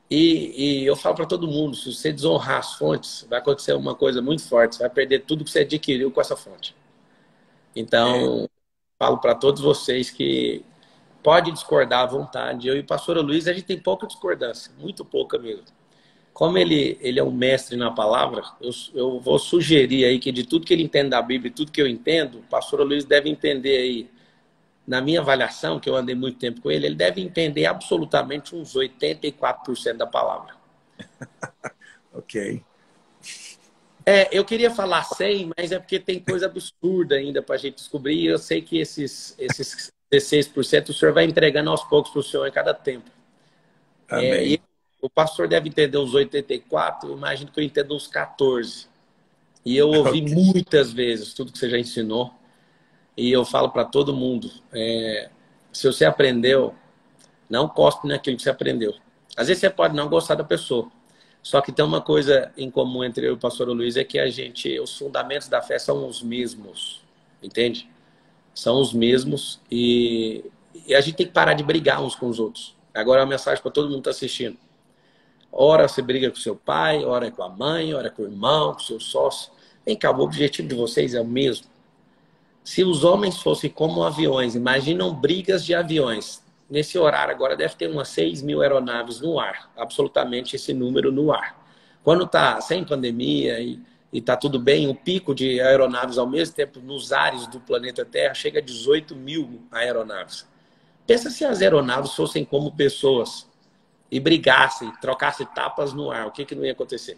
E eu falo para todo mundo, se você desonrar as fontes, vai acontecer uma coisa muito forte, você vai perder tudo que você adquiriu com essa fonte. É, Então, falo para todos vocês que pode discordar à vontade. Eu e o pastor Luiz, a gente tem pouca discordância, muito pouca mesmo. Como ele é um mestre na palavra, eu vou sugerir aí que de tudo que ele entende da Bíblia e tudo que eu entendo, o pastor Luiz deve entender aí, na minha avaliação, que eu andei muito tempo com ele deve entender absolutamente uns 84% da palavra. ok. Eu queria falar 100, mas é porque tem coisa absurda ainda para a gente descobrir. E eu sei que esses 16% o senhor vai entregando aos poucos para o senhor em cada tempo. E Amém. o pastor deve entender uns 84, eu imagino que eu entendo uns 14. E eu ouvi Ok. muitas vezes tudo que você já ensinou. E eu falo para todo mundo, se você aprendeu, não cospe naquilo que você aprendeu. Às vezes você pode não gostar da pessoa. Só que tem uma coisa em comum entre eu e o pastor Luiz, é que os fundamentos da fé são os mesmos. Entende? São os mesmos e a gente tem que parar de brigar uns com os outros. Agora é uma mensagem para todo mundo que está assistindo. Ora você briga com seu pai, ora com a mãe, ora com o irmão, com o seu sócio. Vem cá, o objetivo de vocês é o mesmo. Se os homens fossem como aviões, imaginam brigas de aviões. Nesse horário agora deve ter umas 6.000 aeronaves no ar. Absolutamente esse número no ar. Quando está sem pandemia e está tudo bem, o pico de aeronaves ao mesmo tempo nos ares do planeta Terra chega a 18.000 aeronaves. Pensa se as aeronaves fossem como pessoas e brigassem, trocassem tapas no ar, o que não ia acontecer?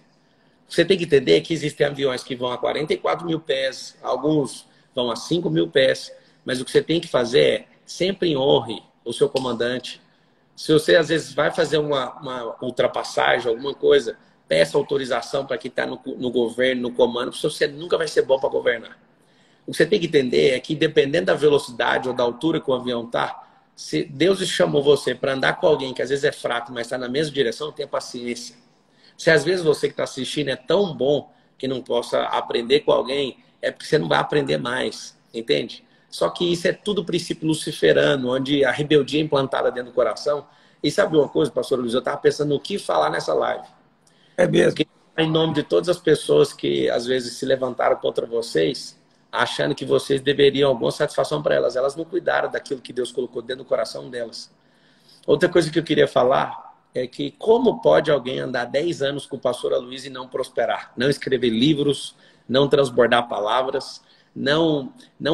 Você tem que entender que existem aviões que vão a 44.000 pés, alguns vão a 5.000 pés, mas o que você tem que fazer é sempre honre o seu comandante. Se você às vezes vai fazer uma ultrapassagem, alguma coisa, peça autorização para quem está no governo, no comando, porque você nunca vai ser bom para governar. O que você tem que entender é que, dependendo da velocidade ou da altura que o avião está, se Deus chamou você para andar com alguém que às vezes é fraco, mas está na mesma direção, tenha paciência. Se às vezes você que está assistindo é tão bom que não possa aprender com alguém, é porque você não vai aprender mais, entende? Só que isso é tudo princípio luciferano, onde a rebeldia é implantada dentro do coração. E sabe uma coisa, pastor Luiz? Eu estava pensando no que falar nessa live. É Eu mesmo. queria falar em nome de todas as pessoas que às vezes se levantaram contra vocês, achando que vocês deveriam alguma satisfação para elas. Elas não cuidaram daquilo que Deus colocou dentro do coração delas. Outra coisa que eu queria falar é que como pode alguém andar 10 anos com o pastor Luiz e não prosperar? Não escrever livros, não transbordar palavras, não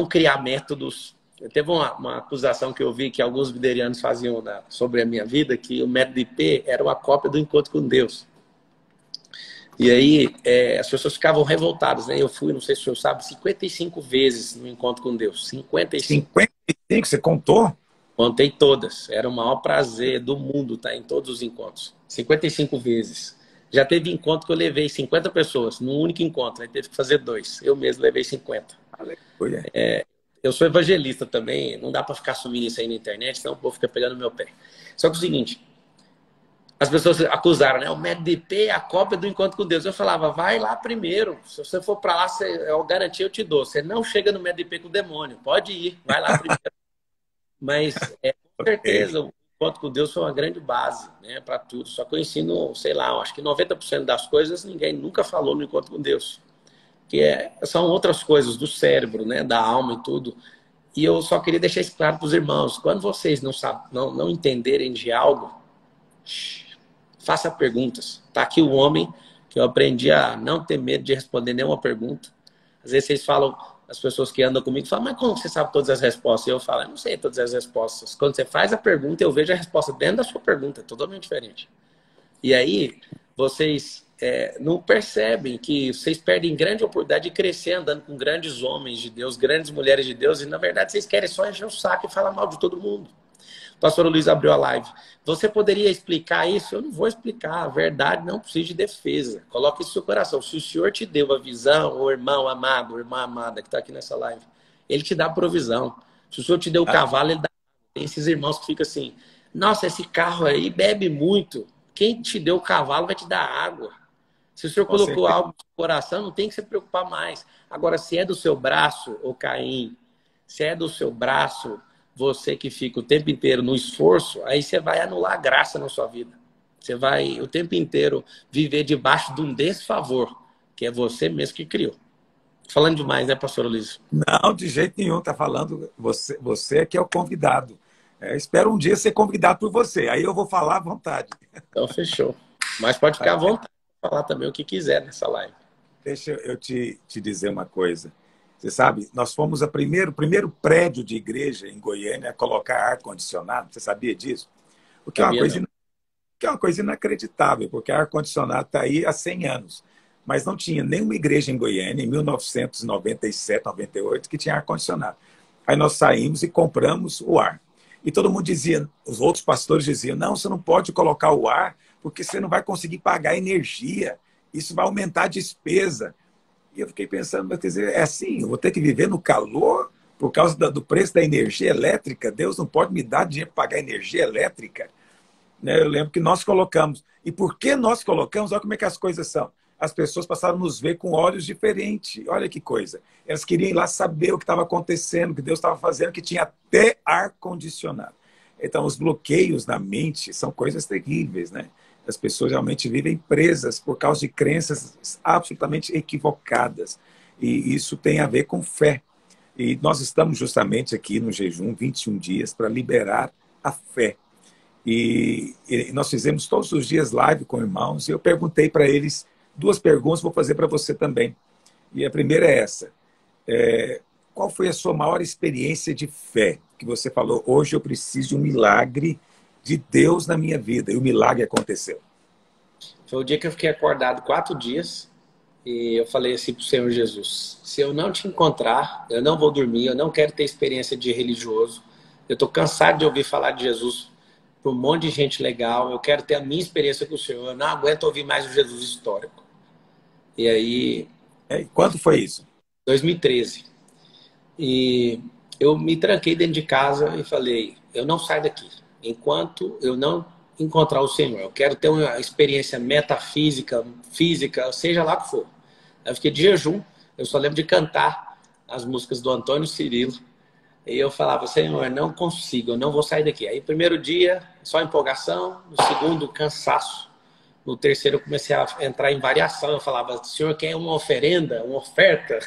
criar métodos. Teve uma acusação que eu vi que alguns viderianos faziam sobre a minha vida, que o método IP era uma cópia do encontro com Deus. E aí as pessoas ficavam revoltadas, né? Eu fui, não sei se o senhor sabe, 55 vezes no encontro com Deus. 55. 55, você contou? Contei todas. Era o maior prazer do mundo estar em todos os encontros. 55 vezes. Já teve encontro que eu levei 50 pessoas, num único encontro. Aí teve que fazer 2. Eu mesmo levei 50. Aleluia. Eu sou evangelista também. Não dá para ficar sumindo isso aí na internet, senão o povo fica pegando no meu pé. Só que é o seguinte, as pessoas acusaram, né? O método IP é a cópia do encontro com Deus. Eu falava, vai lá primeiro. Se você for para lá, eu garantia, eu te dou. Você não chega no método IP com o demônio. Pode ir, vai lá primeiro. Mas, com Ok. certeza, o encontro com Deus foi uma grande base, né, para tudo. Só que eu ensino, sei lá, acho que 90% das coisas ninguém nunca falou no encontro com Deus. Que são outras coisas do cérebro, né, da alma e tudo. E eu só queria deixar isso claro para os irmãos. Quando vocês não entenderem de algo, faça perguntas. Está aqui o homem que eu aprendi a não ter medo de responder nenhuma pergunta. Às vezes vocês falam, as pessoas que andam comigo falam, mas como você sabe todas as respostas? E eu falo, eu não sei todas as respostas. Quando você faz a pergunta, eu vejo a resposta dentro da sua pergunta, é totalmente diferente. E aí, vocês não percebem que vocês perdem grande oportunidade de crescer andando com grandes homens de Deus, grandes mulheres de Deus, e na verdade vocês querem só encher o saco e falar mal de todo mundo. O pastor Luiz abriu a live. Você poderia explicar isso? Eu não vou explicar. A verdade não precisa de defesa. Coloque isso no seu coração. Se o Senhor te deu a visão, o irmão amado, a irmã amada que está aqui nessa live, Ele te dá provisão. Se o Senhor te deu o cavalo, Ele dá. Tem esses irmãos que ficam assim, nossa, esse carro aí bebe muito. Quem te deu o cavalo vai te dar água. Se o Senhor colocou algo no seu coração, não tem que se preocupar mais. Agora, se é do seu braço, ô Caim, se é do seu braço, você que fica o tempo inteiro no esforço, aí você vai anular a graça na sua vida. Você vai o tempo inteiro viver debaixo de um desfavor, que é você mesmo que criou. Falando demais, né, pastor Luiz? Não, de jeito nenhum. Tá falando, você é que é o convidado. Espero um dia ser convidado por você. Aí eu vou falar à vontade. Então, fechou. Mas pode ficar à vontade para falar também o que quiser nessa live. Deixa eu te dizer uma coisa. Você sabe, nós fomos o primeiro prédio de igreja em Goiânia a colocar ar-condicionado. Você sabia disso? O que é uma coisa inacreditável, porque ar-condicionado está aí há 100 anos. Mas não tinha nenhuma igreja em Goiânia, em 1997, 98, que tinha ar-condicionado. Aí nós saímos e compramos o ar. E todo mundo dizia, os outros pastores diziam, não, você não pode colocar o ar, porque você não vai conseguir pagar energia. Isso vai aumentar a despesa. E eu fiquei pensando, quer dizer, é assim, eu vou ter que viver no calor por causa do preço da energia elétrica? Deus não pode me dar dinheiro para pagar energia elétrica? Né? Eu lembro que nós colocamos. E por que nós colocamos? Olha como é que as coisas são. As pessoas passaram a nos ver com olhos diferentes. Olha que coisa. Elas queriam ir lá saber o que estava acontecendo, o que Deus estava fazendo, que tinha até ar-condicionado. Então, os bloqueios na mente são coisas terríveis, né? As pessoas realmente vivem presas por causa de crenças absolutamente equivocadas. E isso tem a ver com fé. E nós estamos justamente aqui no jejum 21 dias para liberar a fé. E nós fizemos todos os dias live com irmãos e eu perguntei para eles 2 perguntas, vou fazer para você também. E a primeira é essa. Qual foi a sua maior experiência de fé? Que você falou, hoje eu preciso de um milagre de Deus na minha vida. E o milagre aconteceu. Foi o dia que eu fiquei acordado 4 dias e eu falei assim para o Senhor Jesus, se eu não te encontrar, eu não vou dormir, eu não quero ter experiência de religioso. Eu estou cansado de ouvir falar de Jesus para um monte de gente legal. Eu quero ter a minha experiência com o Senhor. Eu não aguento ouvir mais o Jesus histórico. E aí... Quando foi isso? 2013. E eu me tranquei dentro de casa e falei, eu não saio daqui enquanto eu não encontrar o Senhor. Eu quero ter uma experiência metafísica, física, seja lá o que for. Eu fiquei de jejum, eu só lembro de cantar as músicas do Antônio Cirilo. E eu falava, Senhor, eu não consigo, eu não vou sair daqui. Aí, primeiro dia, só empolgação. No segundo, cansaço. No terceiro, eu comecei a entrar em variação. Eu falava, Senhor, quer uma oferenda, uma oferta?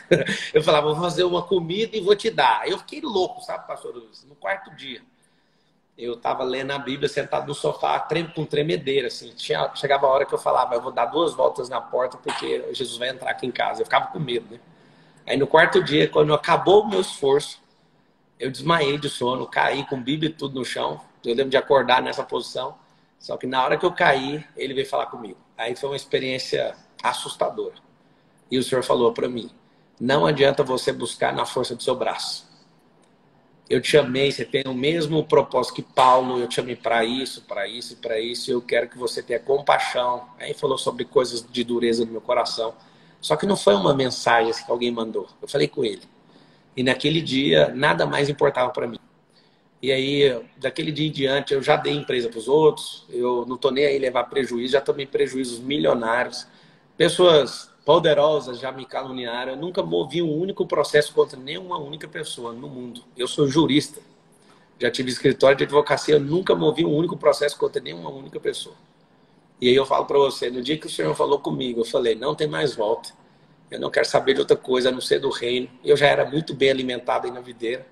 Eu falava, vou fazer uma comida e vou te dar. Eu fiquei louco, sabe, pastor Luiz? No 4º dia, eu estava lendo a Bíblia, sentado no sofá, com tremedeira. Assim. Chegava a hora que eu falava, eu vou dar 2 voltas na porta porque Jesus vai entrar aqui em casa. Eu ficava com medo, né? Aí, no 4º dia, quando acabou o meu esforço, eu desmaiei de sono, caí com Bíblia e tudo no chão. Eu lembro de acordar nessa posição. Só que na hora que eu caí, ele veio falar comigo. Aí foi uma experiência assustadora. E o Senhor falou para mim, não adianta você buscar na força do seu braço. Eu te chamei, você tem o mesmo propósito que Paulo, eu te chamei para isso, para isso e para isso. E eu quero que você tenha compaixão. Aí falou sobre coisas de dureza no meu coração. Só que não foi uma mensagem que alguém mandou. Eu falei com ele. E naquele dia, nada mais importava para mim. E aí, daquele dia em diante, eu já dei empresa para os outros. Eu não estou nem aí levar prejuízo. Já tomei prejuízos milionários. Pessoas poderosas já me caluniaram. Eu nunca movi um único processo contra nenhuma única pessoa no mundo. Eu sou jurista. Já tive escritório de advocacia. Eu nunca movi um único processo contra nenhuma única pessoa. E aí eu falo para você, no dia que o Senhor falou comigo, eu falei, não tem mais volta. Eu não quero saber de outra coisa, a não ser do reino. Eu já era muito bem alimentado aí na videira.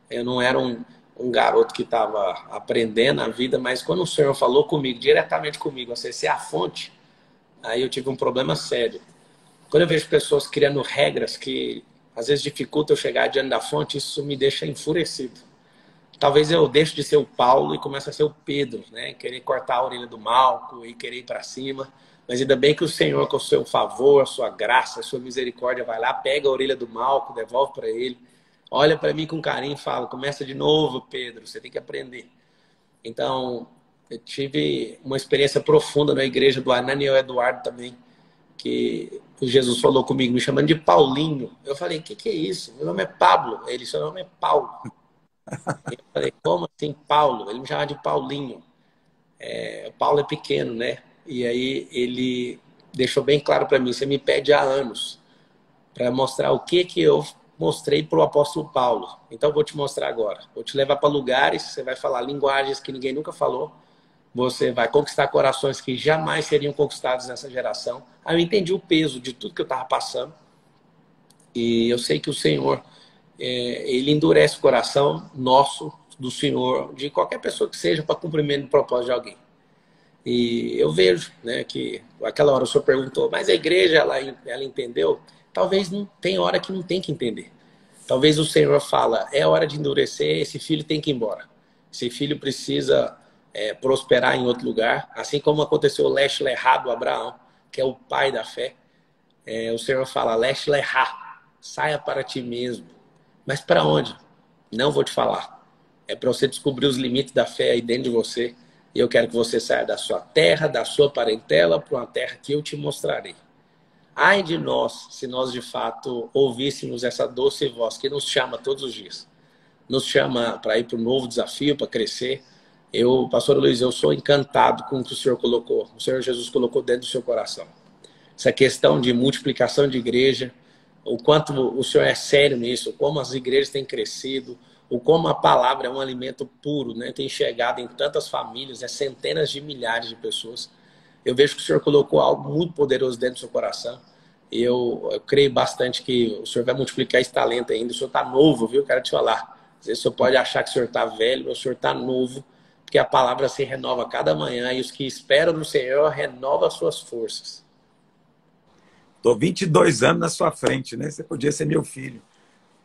Eu não era um garoto que estava aprendendo a vida, mas quando o Senhor falou comigo, diretamente comigo, acessei a fonte, aí eu tive um problema sério. Quando eu vejo pessoas criando regras que às vezes dificultam eu chegar diante da fonte, isso me deixa enfurecido. talvez eu deixe de ser o Paulo e comece a ser o Pedro, né? Querer cortar a orelha do Malco e querer ir para cima. Mas ainda bem que o Senhor, com o seu favor, a sua graça, a sua misericórdia, vai lá, pega a orelha do Malco, devolve para ele, olha para mim com carinho e fala: começa de novo, Pedro, você tem que aprender. Então, eu tive uma experiência profunda na igreja do Ananiel Eduardo também, que o Jesus falou comigo, me chamando de Paulinho. Eu falei: que é isso? Meu nome é Pablo. Ele: seu nome é Paulo. Eu falei: como assim, Paulo? Ele me chamava de Paulinho. Paulo é pequeno, né? E aí ele deixou bem claro para mim: você me pede há anos para mostrar o que eu mostrei para o apóstolo Paulo. Então eu vou te mostrar agora. Vou te levar para lugares, você vai falar linguagens que ninguém nunca falou, você vai conquistar corações que jamais seriam conquistados nessa geração. Aí eu entendi o peso de tudo que eu estava passando. E eu sei que o Senhor, ele endurece o coração nosso, do Senhor, de qualquer pessoa que seja, para cumprimento do propósito de alguém. E eu vejo, né, que aquela hora o senhor perguntou, mas a igreja, ela entendeu? Talvez não tem hora que não tem que entender. Talvez o Senhor fala: é hora de endurecer, esse filho tem que ir embora. Esse filho precisa prosperar em outro lugar. Assim como aconteceu o Lech Lechá do Abraão, que é o pai da fé. O Senhor fala: Lech Lechá, saia para ti mesmo. Mas para onde? Não vou te falar. É para você descobrir os limites da fé aí dentro de você. E eu quero que você saia da sua terra, da sua parentela, para uma terra que eu te mostrarei. Ai de nós, se nós de fato ouvíssemos essa doce voz que nos chama todos os dias. Nos chama para ir para um novo desafio, para crescer. Pastor Luiz, eu sou encantado com o que o Senhor colocou, o Senhor Jesus colocou dentro do seu coração. Essa questão de multiplicação de igreja, o quanto o Senhor é sério nisso, como as igrejas têm crescido, o como a palavra é um alimento puro, né? Tem chegado em tantas famílias, centenas de milhares de pessoas. Eu vejo que o Senhor colocou algo muito poderoso dentro do seu coração. E eu creio bastante que o Senhor vai multiplicar esse talento ainda. O Senhor está novo, viu? Quero te falar. Às vezes o senhor pode achar que o Senhor está velho, mas o Senhor está novo, porque a palavra se renova cada manhã e os que esperam no Senhor renovam as suas forças. Estou 22 anos na sua frente, né? Você podia ser meu filho.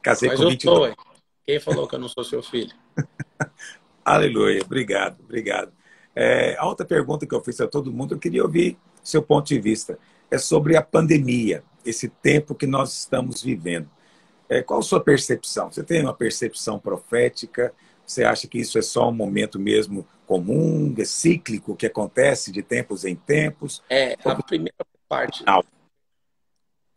Casei Mas com eu 22. sou. Quem falou que eu não sou seu filho? Aleluia. Obrigado, obrigado. A outra pergunta que eu fiz a todo mundo, eu queria ouvir seu ponto de vista. É sobre a pandemia, esse tempo que nós estamos vivendo. Qual a sua percepção? Você tem uma percepção profética? Você acha que isso é só um momento mesmo comum, cíclico, que acontece de tempos em tempos? A primeira parte...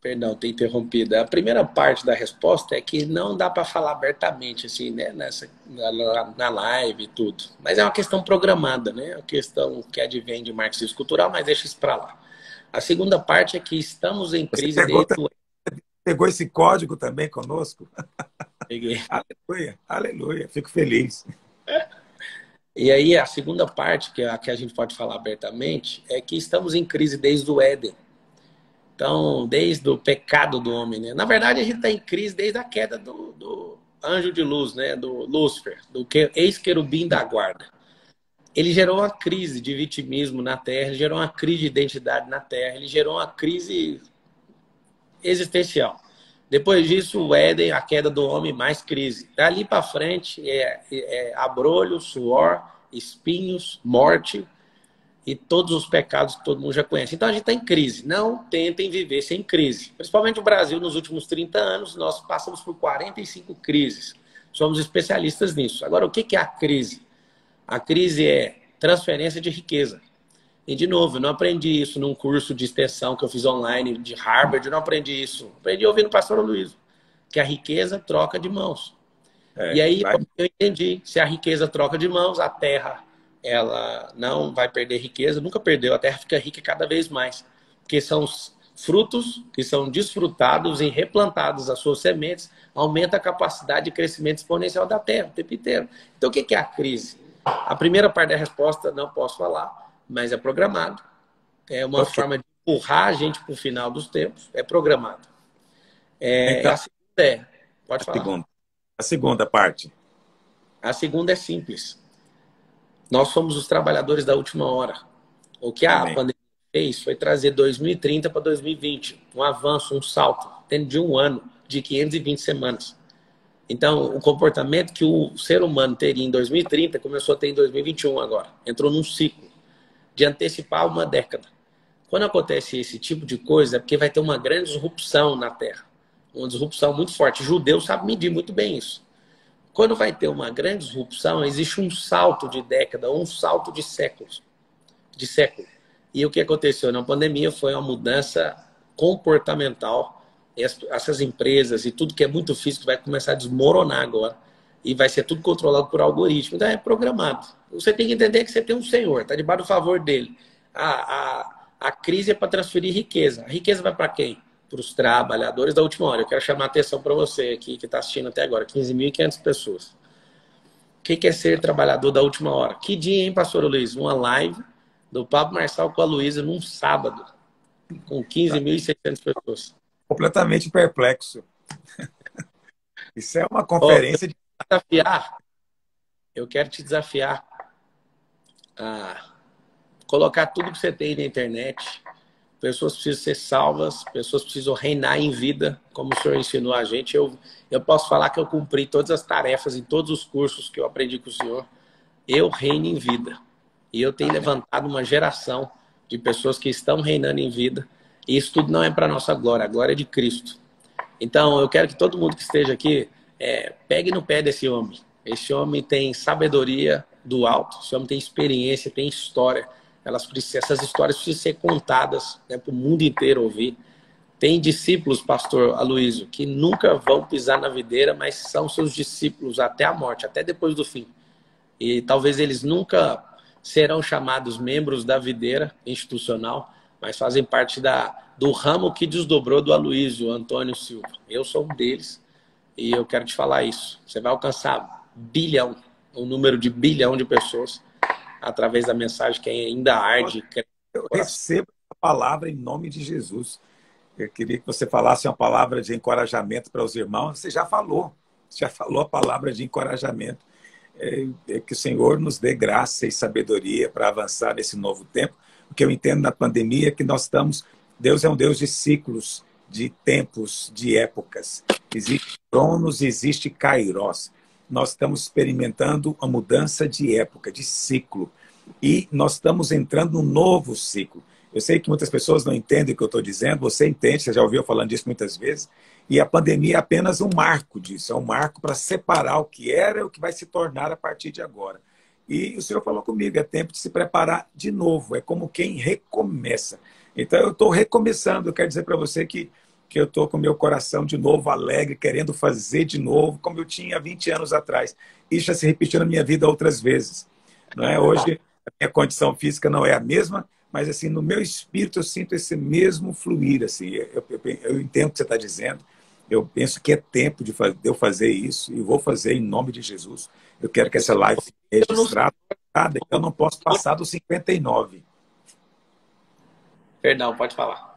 Perdão, ter interrompido. A primeira parte da resposta é que não dá para falar abertamente, assim, né, na live e tudo. Mas é uma questão programada, né? É uma questão que advém de marxismo cultural, mas deixa isso para lá. A segunda parte é que estamos em crise Pegou esse código também conosco? Peguei. Aleluia, aleluia. Fico feliz. E aí a segunda parte, que é a que a gente pode falar abertamente, é que estamos em crise desde o Éden. Então, desde o pecado do homem, né? Na verdade, a gente está em crise desde a queda do anjo de luz, né? Do Lúcifer, do ex-querubim da guarda. Ele gerou uma crise de vitimismo na Terra, ele gerou uma crise de identidade na Terra, ele gerou uma crise existencial. Depois disso, o Éden, a queda do homem, mais crise. Dali para frente, abrolho, suor, espinhos, morte e todos os pecados que todo mundo já conhece. Então a gente está em crise. Não tentem viver sem crise. Principalmente o Brasil, nos últimos 30 anos, nós passamos por 45 crises. Somos especialistas nisso. Agora, o que é a crise? A crise é transferência de riqueza. E, de novo, eu não aprendi isso num curso de extensão que eu fiz online de Harvard. Eu não aprendi isso. Aprendi ouvindo o pastor Luiz, que a riqueza troca de mãos. E aí eu entendi. Se a riqueza troca de mãos, a terra ela não vai perder riqueza, nunca perdeu, a terra fica rica cada vez mais, porque são os frutos que são desfrutados e replantados as suas sementes, aumenta a capacidade de crescimento exponencial da terra o tempo inteiro. Então o que é a crise? A primeira parte da resposta não posso falar, mas é programado, é uma forma de empurrar a gente para o final dos tempos, é programado. Então, a segunda pode falar. A segunda parte. A segunda é simples. Nós somos os trabalhadores da última hora. O que a pandemia fez foi trazer 2030 para 2020. Um avanço, um salto, dentro de um ano, de 520 semanas. Então, o comportamento que o ser humano teria em 2030 começou a ter em 2021 agora. Entrou num ciclo de antecipar uma década. Quando acontece esse tipo de coisa, é porque vai ter uma grande disrupção na Terra. Uma disrupção muito forte. O judeu sabe medir muito bem isso. Quando vai ter uma grande disrupção, existe um salto de década, um salto de séculos. De século. E o que aconteceu na pandemia foi uma mudança comportamental. Essas empresas e tudo que é muito físico vai começar a desmoronar agora. E vai ser tudo controlado por algoritmo. Então é programado. Você tem que entender que você tem um senhor, está debaixo do favor dele. A crise é para transferir riqueza. A riqueza vai para quem? Para os trabalhadores da última hora. Eu quero chamar a atenção para você aqui que está assistindo até agora. 15.500 pessoas. O que é ser trabalhador da última hora? Que dia, hein, pastor Luiz? Uma live do Papo Marçal com a Luísa num sábado. Com 15.600 pessoas. Completamente perplexo. Isso é uma conferência de... Eu quero te desafiar a colocar tudo que você tem na internet. Pessoas precisam ser salvas, pessoas precisam reinar em vida, como o Senhor ensinou a gente. Eu posso falar que eu cumpri todas as tarefas em todos os cursos que eu aprendi com o Senhor. Eu reino em vida. E eu tenho levantado uma geração de pessoas que estão reinando em vida. E isso tudo não é para a nossa glória, a glória é de Cristo. Então, eu quero que todo mundo que esteja aqui pegue no pé desse homem. Esse homem tem sabedoria do alto, esse homem tem experiência, tem história. Essas histórias precisam ser contadas, né, para o mundo inteiro ouvir. Tem discípulos, pastor Aloysio, que nunca vão pisar na videira, mas são seus discípulos até a morte, até depois do fim. E talvez eles nunca serão chamados membros da videira institucional, mas fazem parte do ramo que desdobrou do Aloysio, Antônio Silva. Eu sou um deles e eu quero te falar isso. Você vai alcançar um número de bilhão de pessoas através da mensagem que ainda arde. Eu recebo a palavra em nome de Jesus. Eu queria que você falasse uma palavra de encorajamento para os irmãos. Você já falou a palavra de encorajamento. Que o Senhor nos dê graça e sabedoria para avançar nesse novo tempo. O que eu entendo na pandemia é que Deus é um Deus de ciclos, de tempos, de épocas. Existe Cronos e existe Kairos. Nós estamos experimentando uma mudança de época, de ciclo. E nós estamos entrando num novo ciclo. Eu sei que muitas pessoas não entendem o que eu estou dizendo, você entende, você já ouviu falando disso muitas vezes. E a pandemia é apenas um marco disso, é um marco para separar o que era e o que vai se tornar a partir de agora. E o Senhor falou comigo, é tempo de se preparar de novo, é como quem recomeça. Então eu estou recomeçando, eu quero dizer para você que eu estou com o meu coração de novo alegre, querendo fazer de novo, como eu tinha 20 anos atrás. Isso já se repetiu na minha vida outras vezes. Não é? Hoje a minha condição física não é a mesma, mas assim, no meu espírito eu sinto esse mesmo fluir. Assim, eu entendo o que você está dizendo. Eu penso que é tempo de eu fazer isso e vou fazer em nome de Jesus. Eu quero que essa live seja registrada. Eu não posso passar dos 59. Perdão, pode falar.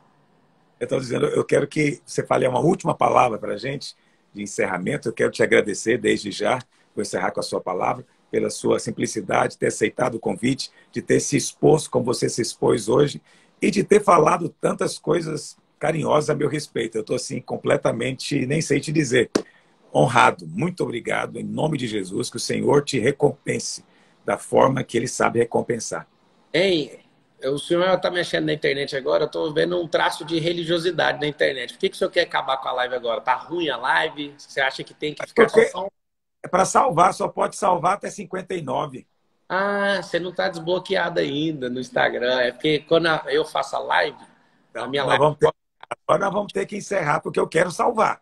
Eu estou dizendo, eu quero que você fale uma última palavra para a gente de encerramento. Eu quero te agradecer desde já, vou encerrar com a sua palavra, pela sua simplicidade, de ter aceitado o convite, de ter se exposto como você se expôs hoje e de ter falado tantas coisas carinhosas a meu respeito. Eu estou assim completamente, nem sei te dizer, honrado. Muito obrigado, em nome de Jesus, que o Senhor te recompense da forma que Ele sabe recompensar. Ei, o senhor está mexendo na internet agora, eu estou vendo um traço de religiosidade na internet. Por que o senhor quer acabar com a live agora? Tá ruim a live? Você acha que tem que ficar só... É para salvar, só pode salvar até 59. Ah, você não está desbloqueado ainda no Instagram. É porque quando eu faço a live, a minha live... Agora nós vamos ter que encerrar, porque eu quero salvar.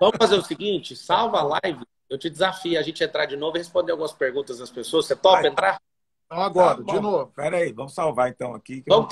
Vamos fazer o seguinte, salva a live, eu te desafio a gente entrar de novo e responder algumas perguntas das pessoas. Você topa entrar? Então agora, de novo. Espera aí, vamos salvar então aqui. Vamos